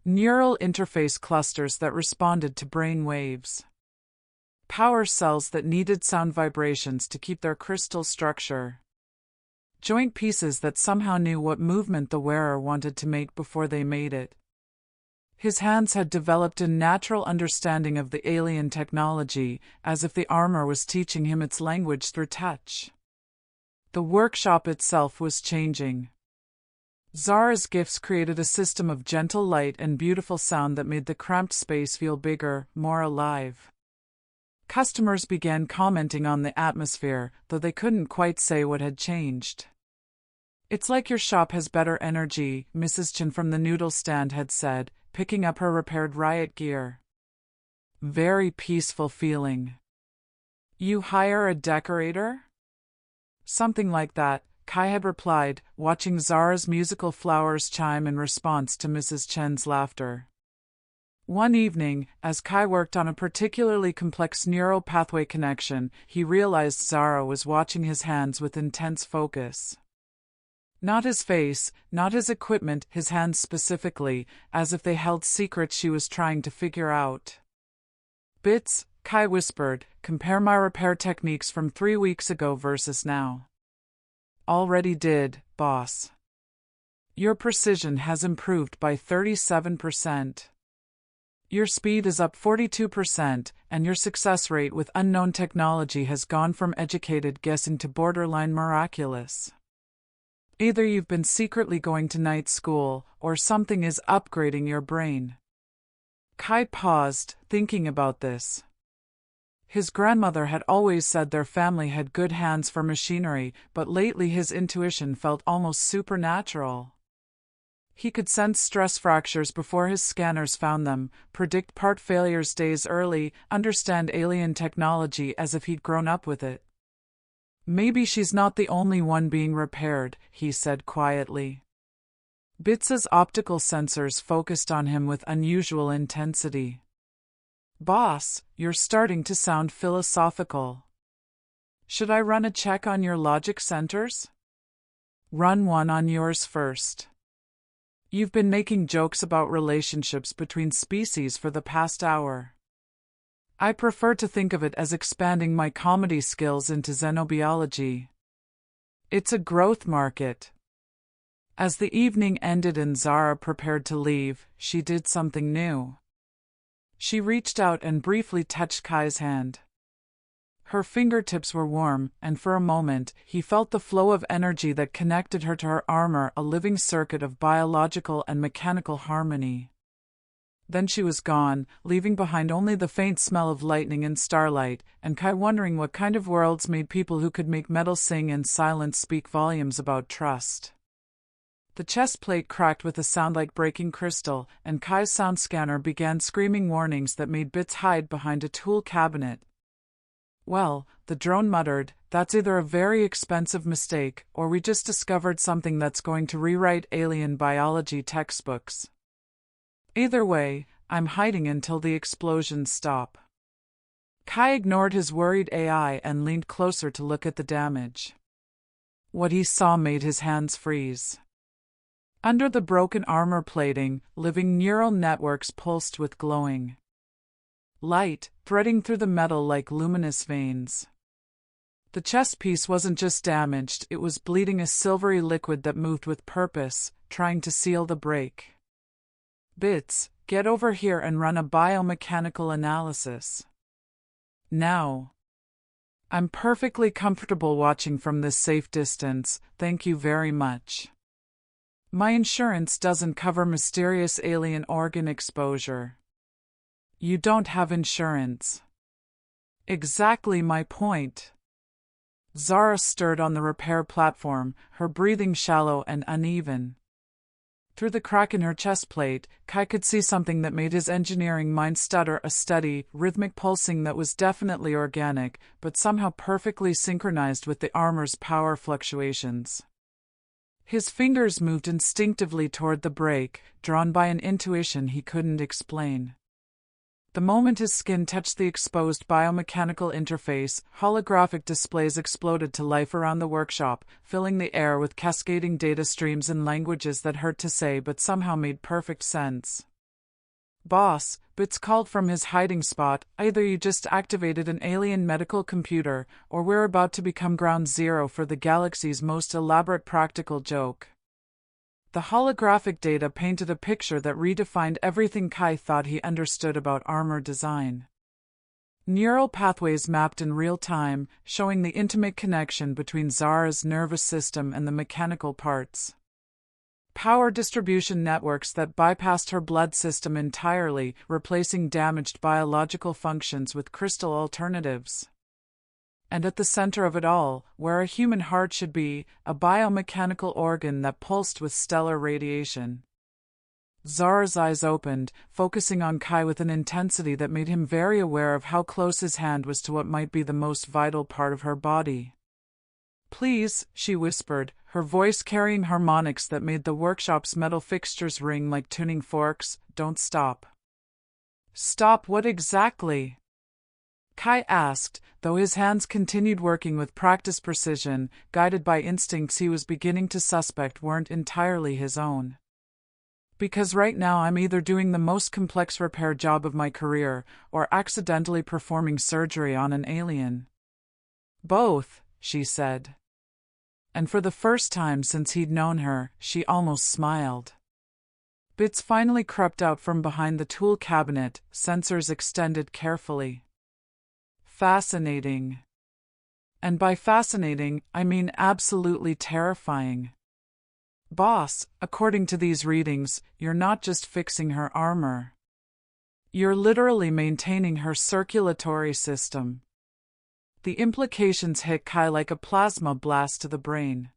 Neural interface clusters that responded to brain waves. Power cells that needed sound vibrations to keep their crystal structure. Joint pieces that somehow knew what movement the wearer wanted to make before they made it. His hands had developed a natural understanding of the alien technology, as if the armor was teaching him its language through touch. The workshop itself was changing. Zara's gifts created a system of gentle light and beautiful sound that made the cramped space feel bigger, more alive. Customers began commenting on the atmosphere, though they couldn't quite say what had changed. "It's like your shop has better energy," Mrs. Chen from the noodle stand had said, picking up her repaired riot gear. "Very peaceful feeling." "You hire a decorator?" "Something like that," Kai had replied, watching Zara's musical flowers chime in response to Mrs. Chen's laughter. One evening, as Kai worked on a particularly complex neural pathway connection, he realized Zara was watching his hands with intense focus. Not his face, not his equipment, his hands specifically, as if they held secrets she was trying to figure out. "Bits," Kai whispered, "compare my repair techniques from 3 weeks ago versus now." "Already did, boss. Your precision has improved by 37%. Your speed is up 42%, and your success rate with unknown technology has gone from educated guessing to borderline miraculous. Either you've been secretly going to night school, or something is upgrading your brain." Kai paused, thinking about this. His grandmother had always said their family had good hands for machinery, but lately his intuition felt almost supernatural. He could sense stress fractures before his scanners found them, predict part failures days early, understand alien technology as if he'd grown up with it. "Maybe she's not the only one being repaired," he said quietly. Bits's optical sensors focused on him with unusual intensity. "Boss, you're starting to sound philosophical. Should I run a check on your logic centers?" "Run one on yours first. You've been making jokes about relationships between species for the past hour. I prefer to think of it as expanding my comedy skills into xenobiology. It's a growth market." As the evening ended and Zara prepared to leave, she did something new. She reached out and briefly touched Kai's hand. Her fingertips were warm, and for a moment, he felt the flow of energy that connected her to her armor, a living circuit of biological and mechanical harmony. Then she was gone, leaving behind only the faint smell of lightning and starlight, and Kai wondering what kind of worlds made people who could make metal sing and silence speak volumes about trust. The chest plate cracked with a sound like breaking crystal, and Kai's sound scanner began screaming warnings that made Bits hide behind a tool cabinet. "Well," the drone muttered, "that's either a very expensive mistake, or we just discovered something that's going to rewrite alien biology textbooks. Either way, I'm hiding until the explosions stop." Kai ignored his worried AI and leaned closer to look at the damage. What he saw made his hands freeze. Under the broken armor plating, living neural networks pulsed with glowing light, threading through the metal like luminous veins. The chest piece wasn't just damaged, it was bleeding a silvery liquid that moved with purpose, trying to seal the break. "Bits, get over here and run a biomechanical analysis. Now." "I'm perfectly comfortable watching from this safe distance, thank you very much. My insurance doesn't cover mysterious alien organ exposure." "You don't have insurance." "Exactly my point." Zara stirred on the repair platform, her breathing shallow and uneven. Through the crack in her chest plate, Kai could see something that made his engineering mind stutter, a steady, rhythmic pulsing that was definitely organic, but somehow perfectly synchronized with the armor's power fluctuations. His fingers moved instinctively toward the brake, drawn by an intuition he couldn't explain. The moment his skin touched the exposed biomechanical interface, holographic displays exploded to life around the workshop, filling the air with cascading data streams in languages that hurt to say but somehow made perfect sense. "Boss," Bits called from his hiding spot, "either you just activated an alien medical computer, or we're about to become ground zero for the galaxy's most elaborate practical joke." The holographic data painted a picture that redefined everything Kai thought he understood about armor design. Neural pathways mapped in real time, showing the intimate connection between Zara's nervous system and the mechanical parts. Power distribution networks that bypassed her blood system entirely, replacing damaged biological functions with crystal alternatives. And at the center of it all, where a human heart should be, a biomechanical organ that pulsed with stellar radiation. Zara's eyes opened, focusing on Kai with an intensity that made him very aware of how close his hand was to what might be the most vital part of her body. "Please," she whispered, her voice carrying harmonics that made the workshop's metal fixtures ring like tuning forks. "Don't stop." "Stop what exactly?" Kai asked, though his hands continued working with practiced precision, guided by instincts he was beginning to suspect weren't entirely his own. "Because right now I'm either doing the most complex repair job of my career, or accidentally performing surgery on an alien." "Both," she said. And for the first time since he'd known her, she almost smiled. Bits finally crept out from behind the tool cabinet, sensors extended carefully. "Fascinating. And by fascinating, I mean absolutely terrifying. Boss, according to these readings, you're not just fixing her armor. You're literally maintaining her circulatory system." The implications hit Kai like a plasma blast to the brain.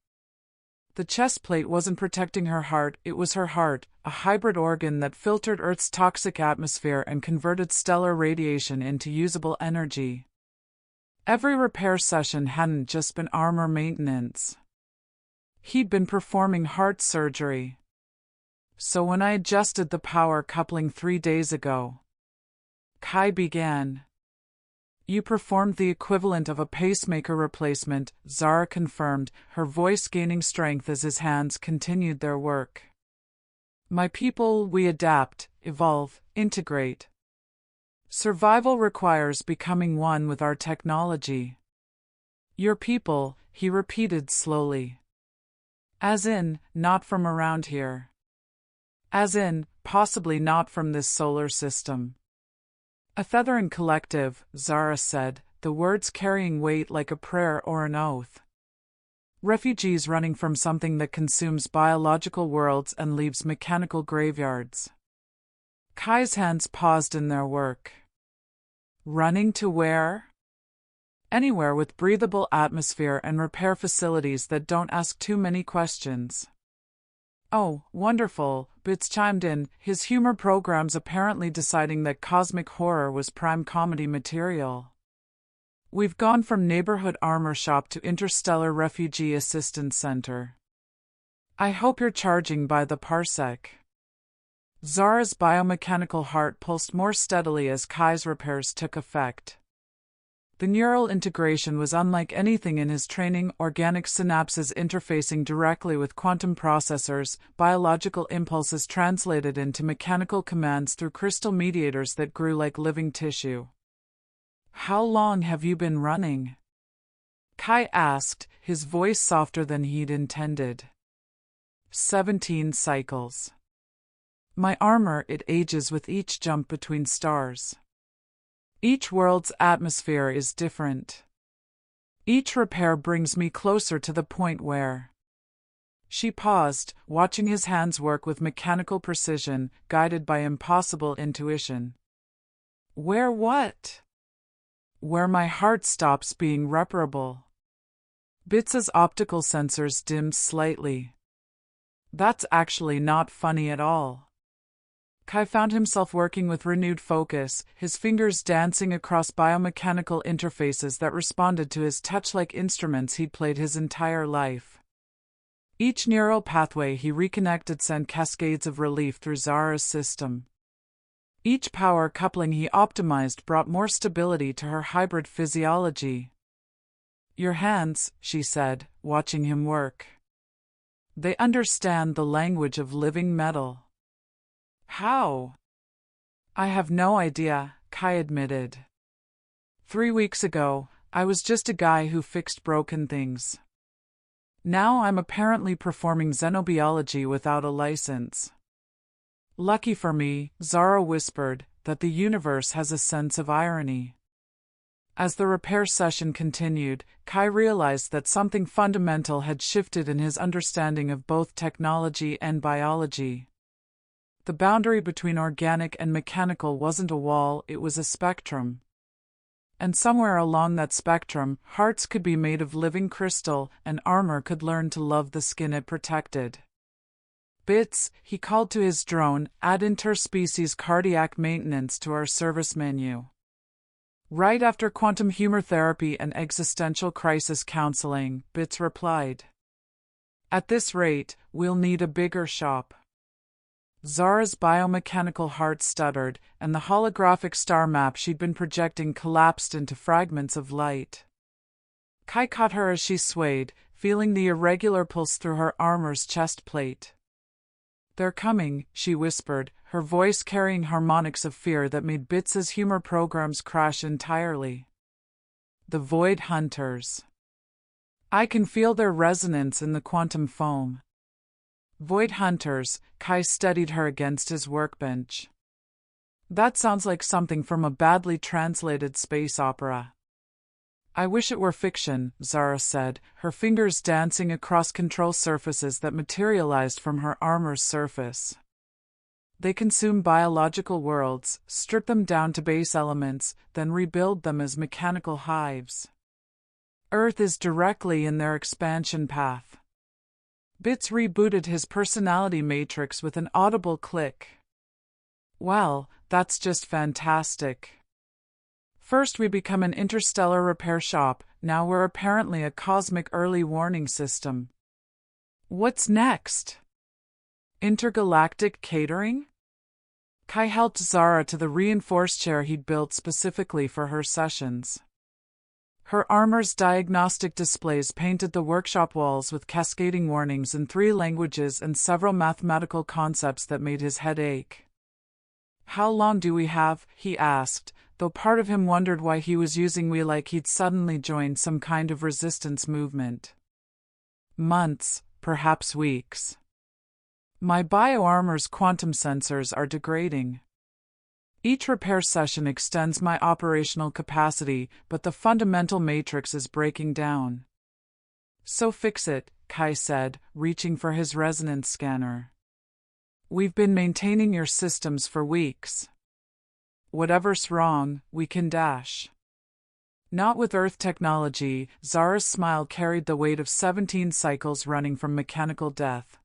The chest plate wasn't protecting her heart, it was her heart, a hybrid organ that filtered Earth's toxic atmosphere and converted stellar radiation into usable energy. Every repair session hadn't just been armor maintenance. He'd been performing heart surgery. "So when I adjusted the power coupling 3 days ago," Kai began. "You performed the equivalent of a pacemaker replacement," Zara confirmed, her voice gaining strength as his hands continued their work. "My people, we adapt, evolve, integrate. Survival requires becoming one with our technology." "Your people," he repeated slowly. "As in, not from around here. As in, possibly not from this solar system." "A Feathering collective," Zara said, the words carrying weight like a prayer or an oath. "Refugees running from something that consumes biological worlds and leaves mechanical graveyards." Kai's hands paused in their work. "Running to where?" "Anywhere with breathable atmosphere and repair facilities that don't ask too many questions." "Oh, wonderful," Bits chimed in, his humor programs apparently deciding that cosmic horror was prime comedy material. "We've gone from neighborhood armor shop to interstellar refugee assistance center. I hope you're charging by the parsec." Zara's biomechanical heart pulsed more steadily as Kai's repairs took effect. The neural integration was unlike anything in his training, organic synapses interfacing directly with quantum processors, biological impulses translated into mechanical commands through crystal mediators that grew like living tissue. "How long have you been running?" Kai asked, his voice softer than he'd intended. 17 cycles. My armor, it ages with each jump between stars. Each world's atmosphere is different. Each repair brings me closer to the point where... She paused, watching his hands work with mechanical precision, guided by impossible intuition. "Where what?" "Where my heart stops being reparable." Bits's optical sensors dimmed slightly. "That's actually not funny at all." Kai found himself working with renewed focus, his fingers dancing across biomechanical interfaces that responded to his touch like instruments he'd played his entire life. Each neural pathway he reconnected sent cascades of relief through Zara's system. Each power coupling he optimized brought more stability to her hybrid physiology. "Your hands," she said, watching him work. "They understand the language of living metal." "How?" "I have no idea," Kai admitted. 3 weeks ago, I was just a guy who fixed broken things. Now I'm apparently performing xenobiology without a license." "Lucky for me," Zara whispered, "that the universe has a sense of irony." As the repair session continued, Kai realized that something fundamental had shifted in his understanding of both technology and biology. The boundary between organic and mechanical wasn't a wall, it was a spectrum. And somewhere along that spectrum, hearts could be made of living crystal, and armor could learn to love the skin it protected. "Bits," he called to his drone, "add interspecies cardiac maintenance to our service menu." "Right after quantum humor therapy and existential crisis counseling," Bits replied. At this rate, we'll need a bigger shop. Zara's biomechanical heart stuttered, and the holographic star map she'd been projecting collapsed into fragments of light. Kai caught her as she swayed, feeling the irregular pulse through her armor's chest plate. "They're coming," she whispered, her voice carrying harmonics of fear that made Bits's humor programs crash entirely. "The Void Hunters. I can feel their resonance in the quantum foam." "Void Hunters," Kai steadied her against his workbench. "That sounds like something from a badly translated space opera." "I wish it were fiction," Zara said, her fingers dancing across control surfaces that materialized from her armor's surface. "They consume biological worlds, strip them down to base elements, then rebuild them as mechanical hives. Earth is directly in their expansion path." Bits rebooted his personality matrix with an audible click. "Well, that's just fantastic. First we become an interstellar repair shop, now we're apparently a cosmic early warning system. What's next? Intergalactic catering?" Kai helped Zara to the reinforced chair he'd built specifically for her sessions. Her armor's diagnostic displays painted the workshop walls with cascading warnings in 3 languages and several mathematical concepts that made his head ache. "How long do we have?" he asked, though part of him wondered why he was using "we" like he'd suddenly joined some kind of resistance movement. "Months, perhaps weeks. My bioarmor's quantum sensors are degrading. Each repair session extends my operational capacity, but the fundamental matrix is breaking down." "So fix it," Kai said, reaching for his resonance scanner. "We've been maintaining your systems for weeks. Whatever's wrong, we can dash." Not with Earth technology, Zara's smile carried the weight of 17 cycles running from mechanical death.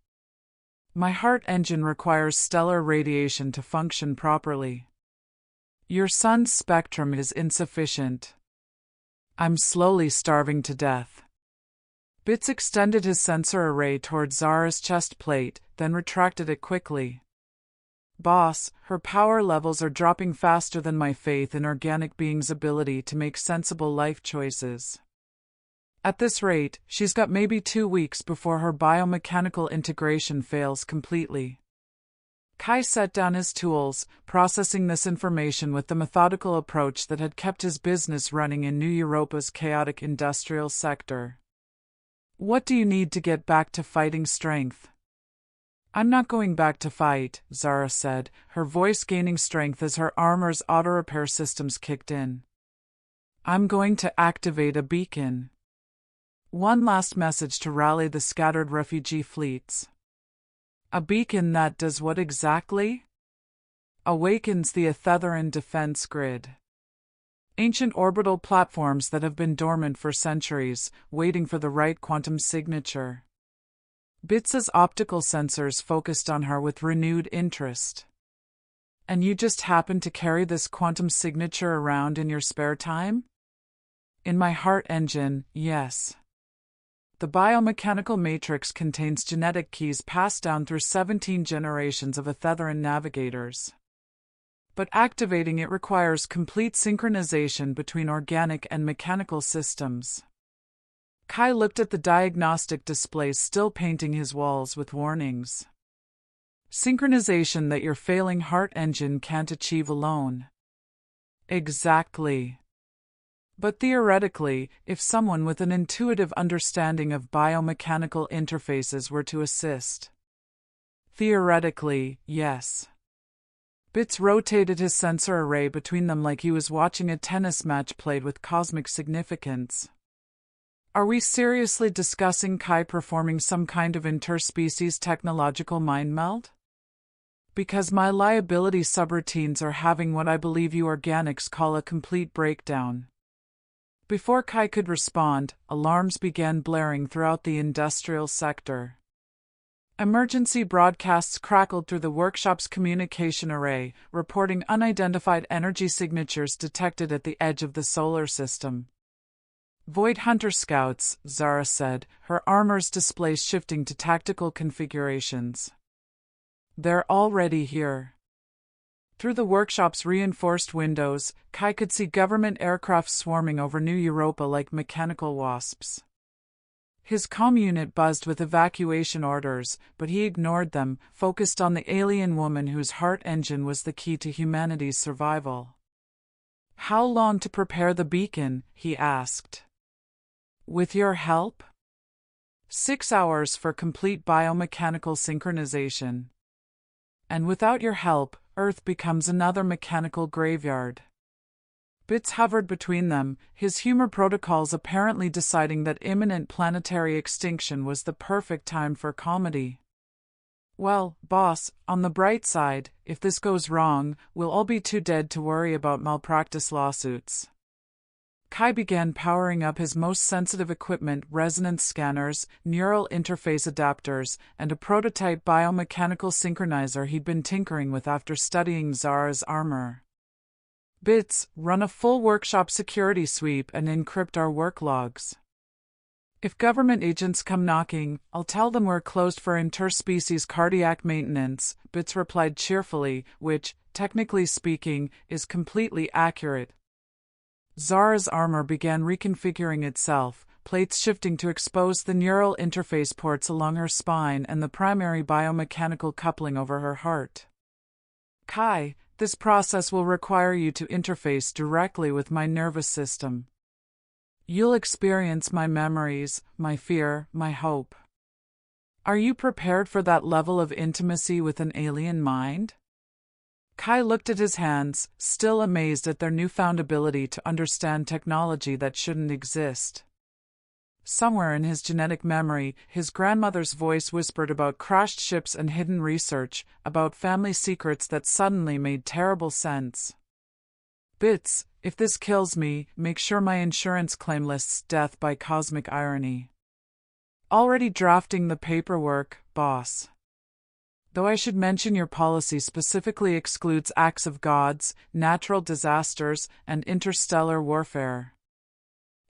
"My heart engine requires stellar radiation to function properly. Your sun's spectrum is insufficient. I'm slowly starving to death." Bits extended his sensor array toward Zara's chest plate, then retracted it quickly. "Boss, her power levels are dropping faster than my faith in organic beings' ability to make sensible life choices. At this rate, she's got maybe 2 weeks before her biomechanical integration fails completely." Kai set down his tools, processing this information with the methodical approach that had kept his business running in New Europa's chaotic industrial sector. "What do you need to get back to fighting strength?" "I'm not going back to fight," Zara said, her voice gaining strength as her armor's auto-repair systems kicked in. "I'm going to activate a beacon. One last message to rally the scattered refugee fleets." "A beacon that does what exactly?" "Awakens the Aetherin defense grid. Ancient orbital platforms that have been dormant for centuries, waiting for the right quantum signature." Bits's optical sensors focused on her with renewed interest. "And you just happen to carry this quantum signature around in your spare time?" "In my heart engine, yes. The biomechanical matrix contains genetic keys passed down through 17 generations of Aetherin navigators. But activating it requires complete synchronization between organic and mechanical systems." Kai looked at the diagnostic displays still painting his walls with warnings. "Synchronization that your failing heart engine can't achieve alone." "Exactly. But theoretically, if someone with an intuitive understanding of biomechanical interfaces were to assist." "Theoretically, yes." Bits rotated his sensor array between them like he was watching a tennis match played with cosmic significance. "Are we seriously discussing Kai performing some kind of interspecies technological mind meld? Because my liability subroutines are having what I believe you organics call a complete breakdown." Before Kai could respond, alarms began blaring throughout the industrial sector. Emergency broadcasts crackled through the workshop's communication array, reporting unidentified energy signatures detected at the edge of the solar system. Void Hunter Scouts, Zara said, her armor's displays shifting to tactical configurations. They're already here. Through the workshop's reinforced windows, Kai could see government aircraft swarming over New Europa like mechanical wasps. His comm unit buzzed with evacuation orders, but he ignored them, focused on the alien woman whose heart engine was the key to humanity's survival. "How long to prepare the beacon?" he asked. "With your help?" 6 hours for complete biomechanical synchronization. And without your help, Earth becomes another mechanical graveyard. Bits hovered between them, his humor protocols apparently deciding that imminent planetary extinction was the perfect time for comedy. "Well, boss, on the bright side, if this goes wrong, we'll all be too dead to worry about malpractice lawsuits." Kai began powering up his most sensitive equipment, resonance scanners, neural interface adapters, and a prototype biomechanical synchronizer he'd been tinkering with after studying Zara's armor. "Bits, run a full workshop security sweep and encrypt our work logs. If government agents come knocking, I'll tell them we're closed for interspecies cardiac maintenance," Bits replied cheerfully, which, technically speaking, is completely accurate. Zara's armor began reconfiguring itself, plates shifting to expose the neural interface ports along her spine and the primary biomechanical coupling over her heart. "Kai, this process will require you to interface directly with my nervous system. You'll experience my memories, my fear, my hope. Are you prepared for that level of intimacy with an alien mind?" Kai looked at his hands, still amazed at their newfound ability to understand technology that shouldn't exist. Somewhere in his genetic memory, his grandmother's voice whispered about crashed ships and hidden research, about family secrets that suddenly made terrible sense. "Bits, if this kills me, make sure my insurance claim lists death by cosmic irony." "Already drafting the paperwork, boss. Though I should mention your policy specifically excludes acts of gods, natural disasters, and interstellar warfare."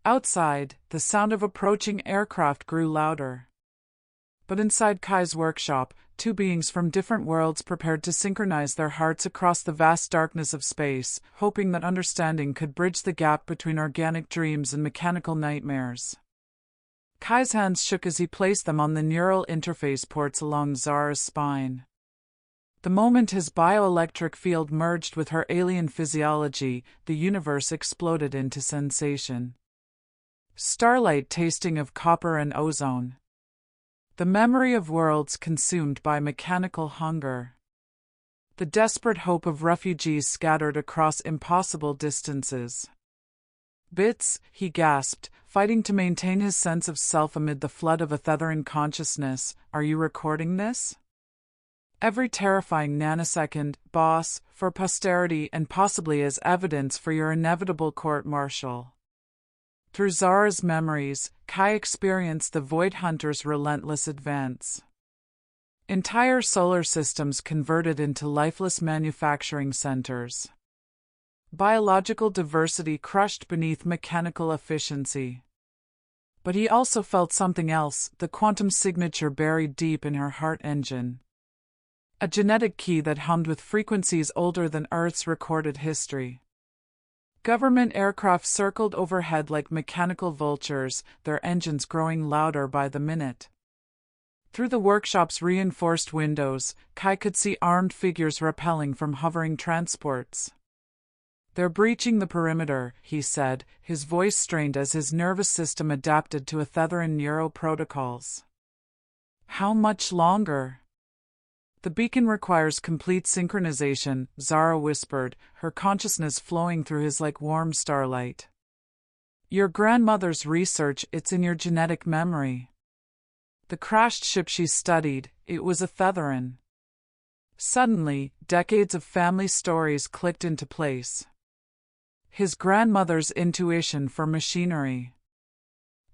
Outside, the sound of approaching aircraft grew louder. But inside Kai's workshop, two beings from different worlds prepared to synchronize their hearts across the vast darkness of space, hoping that understanding could bridge the gap between organic dreams and mechanical nightmares. Kai's hands shook as he placed them on the neural interface ports along Zara's spine. The moment his bioelectric field merged with her alien physiology, the universe exploded into sensation. Starlight tasting of copper and ozone. The memory of worlds consumed by mechanical hunger. The desperate hope of refugees scattered across impossible distances. "Bits," he gasped, fighting to maintain his sense of self amid the flood of Athetheran consciousness, "are you recording this?" "Every terrifying nanosecond, boss, for posterity and possibly as evidence for your inevitable court-martial." Through Zara's memories, Kai experienced the Void Hunter's relentless advance. Entire solar systems converted into lifeless manufacturing centers. Biological diversity crushed beneath mechanical efficiency. But he also felt something else, the quantum signature buried deep in her heart engine. A genetic key that hummed with frequencies older than Earth's recorded history. Government aircraft circled overhead like mechanical vultures, their engines growing louder by the minute. Through the workshop's reinforced windows, Kai could see armed figures rappelling from hovering transports. "They're breaching the perimeter," he said, his voice strained as his nervous system adapted to Athetheran neuro protocols. "How much longer?" "The beacon requires complete synchronization," Zara whispered, her consciousness flowing through his like warm starlight. "Your grandmother's research, it's in your genetic memory. The crashed ship she studied, it was Athetheran." Suddenly, decades of family stories clicked into place. His grandmother's intuition for machinery.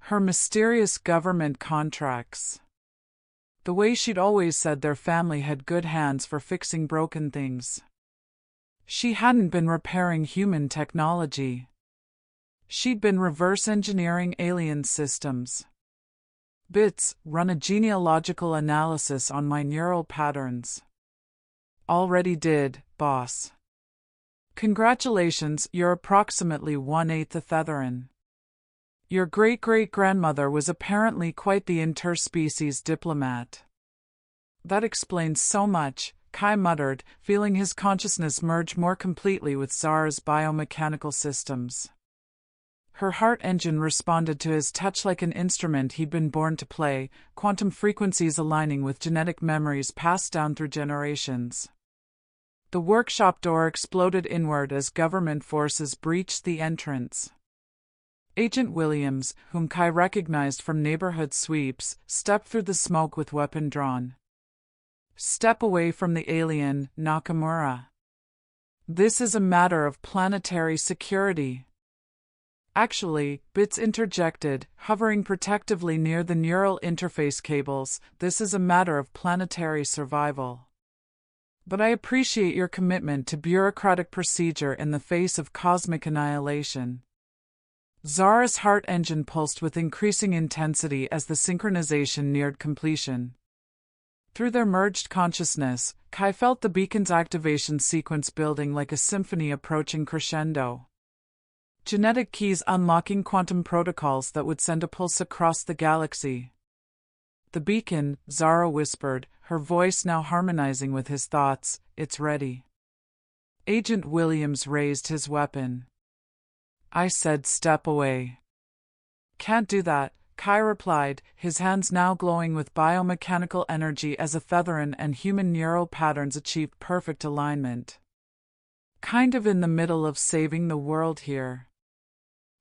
Her mysterious government contracts. The way she'd always said their family had good hands for fixing broken things. She hadn't been repairing human technology. She'd been reverse engineering alien systems. Bits, run a genealogical analysis on my neural patterns. Already did, boss. Congratulations, you're approximately 1/8 a Thetherin. Your great-great-grandmother was apparently quite the interspecies diplomat. That explains so much, Kai muttered, feeling his consciousness merge more completely with Zara's biomechanical systems. Her heart engine responded to his touch like an instrument he'd been born to play, quantum frequencies aligning with genetic memories passed down through generations. The workshop door exploded inward as government forces breached the entrance. Agent Williams, whom Kai recognized from neighborhood sweeps, stepped through the smoke with weapon drawn. Step away from the alien, Nakamura. This is a matter of planetary security. Actually, Bits interjected, hovering protectively near the neural interface cables, this is a matter of planetary survival. But I appreciate your commitment to bureaucratic procedure in the face of cosmic annihilation. Zara's heart engine pulsed with increasing intensity as the synchronization neared completion. Through their merged consciousness, Kai felt the beacon's activation sequence building like a symphony approaching crescendo. Genetic keys unlocking quantum protocols that would send a pulse across the galaxy. The beacon, Zara whispered, her voice now harmonizing with his thoughts, it's ready. Agent Williams raised his weapon. I said step away. Can't do that, Kai replied, his hands now glowing with biomechanical energy as a Thetherin and human neural patterns achieved perfect alignment. Kind of in the middle of saving the world here.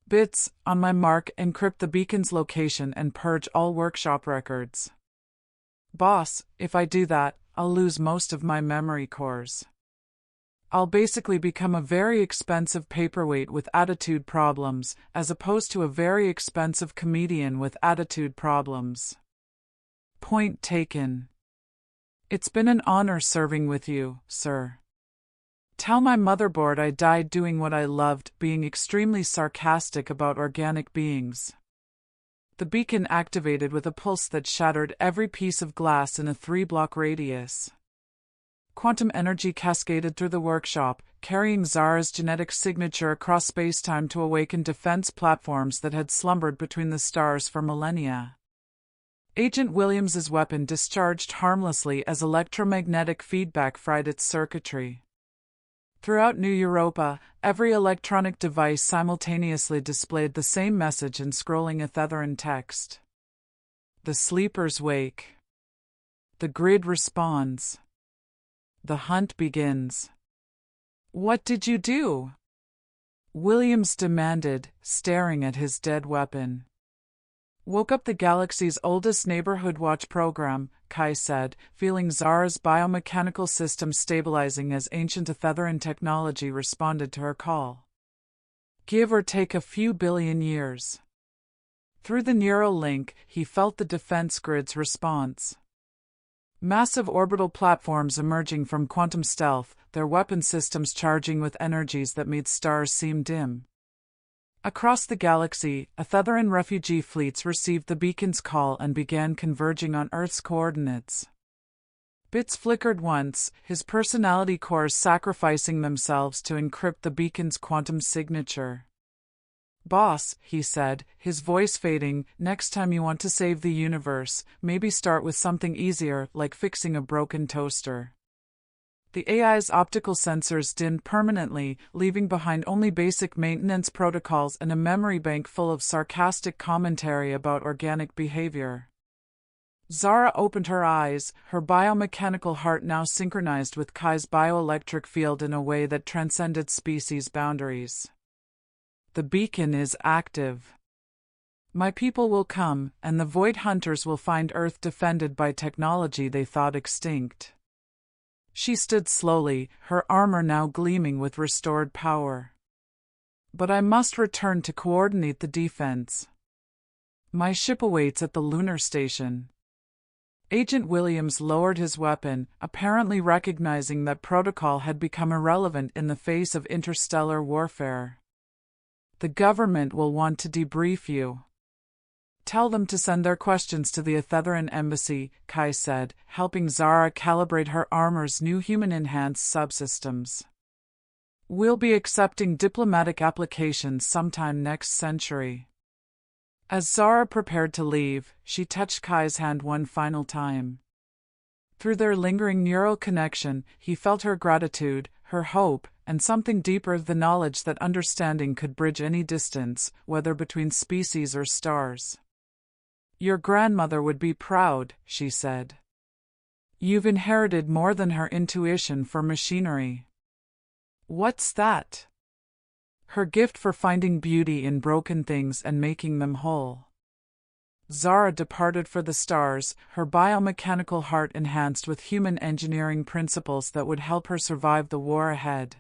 Bits, on my mark, encrypt the beacon's location and purge all workshop records. Boss, if I do that, I'll lose most of my memory cores. I'll basically become a very expensive paperweight with attitude problems, as opposed to a very expensive comedian with attitude problems. Point taken. It's been an honor serving with you, sir. Tell my motherboard I died doing what I loved, being extremely sarcastic about organic beings. The beacon activated with a pulse that shattered every piece of glass in a 3-block radius. Quantum energy cascaded through the workshop, carrying Zara's genetic signature across spacetime to awaken defense platforms that had slumbered between the stars for millennia. Agent Williams's weapon discharged harmlessly as electromagnetic feedback fried its circuitry. Throughout New Europa, every electronic device simultaneously displayed the same message in scrolling Thetherin text. The sleepers wake. The grid responds. The hunt begins. What did you do? Williams demanded, staring at his dead weapon. Woke up the galaxy's oldest neighborhood watch program, Kai said, feeling Zara's biomechanical system stabilizing as ancient Thetherin technology responded to her call. Give or take a few billion years. Through the neural link, he felt the defense grid's response. Massive orbital platforms emerging from quantum stealth, their weapon systems charging with energies that made stars seem dim. Across the galaxy, Thetherin refugee fleets received the beacon's call and began converging on Earth's coordinates. Bits flickered once, his personality cores sacrificing themselves to encrypt the beacon's quantum signature. Boss, he said, his voice fading, next time you want to save the universe, maybe start with something easier, like fixing a broken toaster. The AI's optical sensors dimmed permanently, leaving behind only basic maintenance protocols and a memory bank full of sarcastic commentary about organic behavior. Zara opened her eyes, her biomechanical heart now synchronized with Kai's bioelectric field in a way that transcended species boundaries. The beacon is active. My people will come, and the Void Hunters will find Earth defended by technology they thought extinct. She stood slowly, her armor now gleaming with restored power. But I must return to coordinate the defense. My ship awaits at the lunar station. Agent Williams lowered his weapon, apparently recognizing that protocol had become irrelevant in the face of interstellar warfare. The government will want to debrief you. Tell them to send their questions to the Athetheran embassy, Kai said, helping Zara calibrate her armor's new human-enhanced subsystems. We'll be accepting diplomatic applications sometime next century. As Zara prepared to leave, she touched Kai's hand one final time. Through their lingering neural connection, he felt her gratitude, her hope, and something deeper, the knowledge that understanding could bridge any distance, whether between species or stars. Your grandmother would be proud, she said. You've inherited more than her intuition for machinery. What's that? Her gift for finding beauty in broken things and making them whole. Zara departed for the stars, her biomechanical heart enhanced with human engineering principles that would help her survive the war ahead.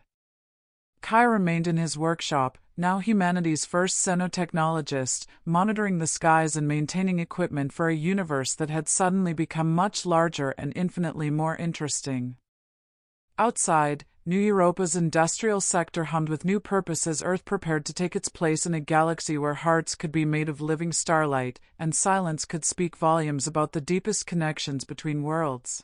Kai remained in his workshop, now humanity's first xenotechnologist, monitoring the skies and maintaining equipment for a universe that had suddenly become much larger and infinitely more interesting. Outside, New Europa's industrial sector hummed with new purpose as Earth prepared to take its place in a galaxy where hearts could be made of living starlight, and silence could speak volumes about the deepest connections between worlds.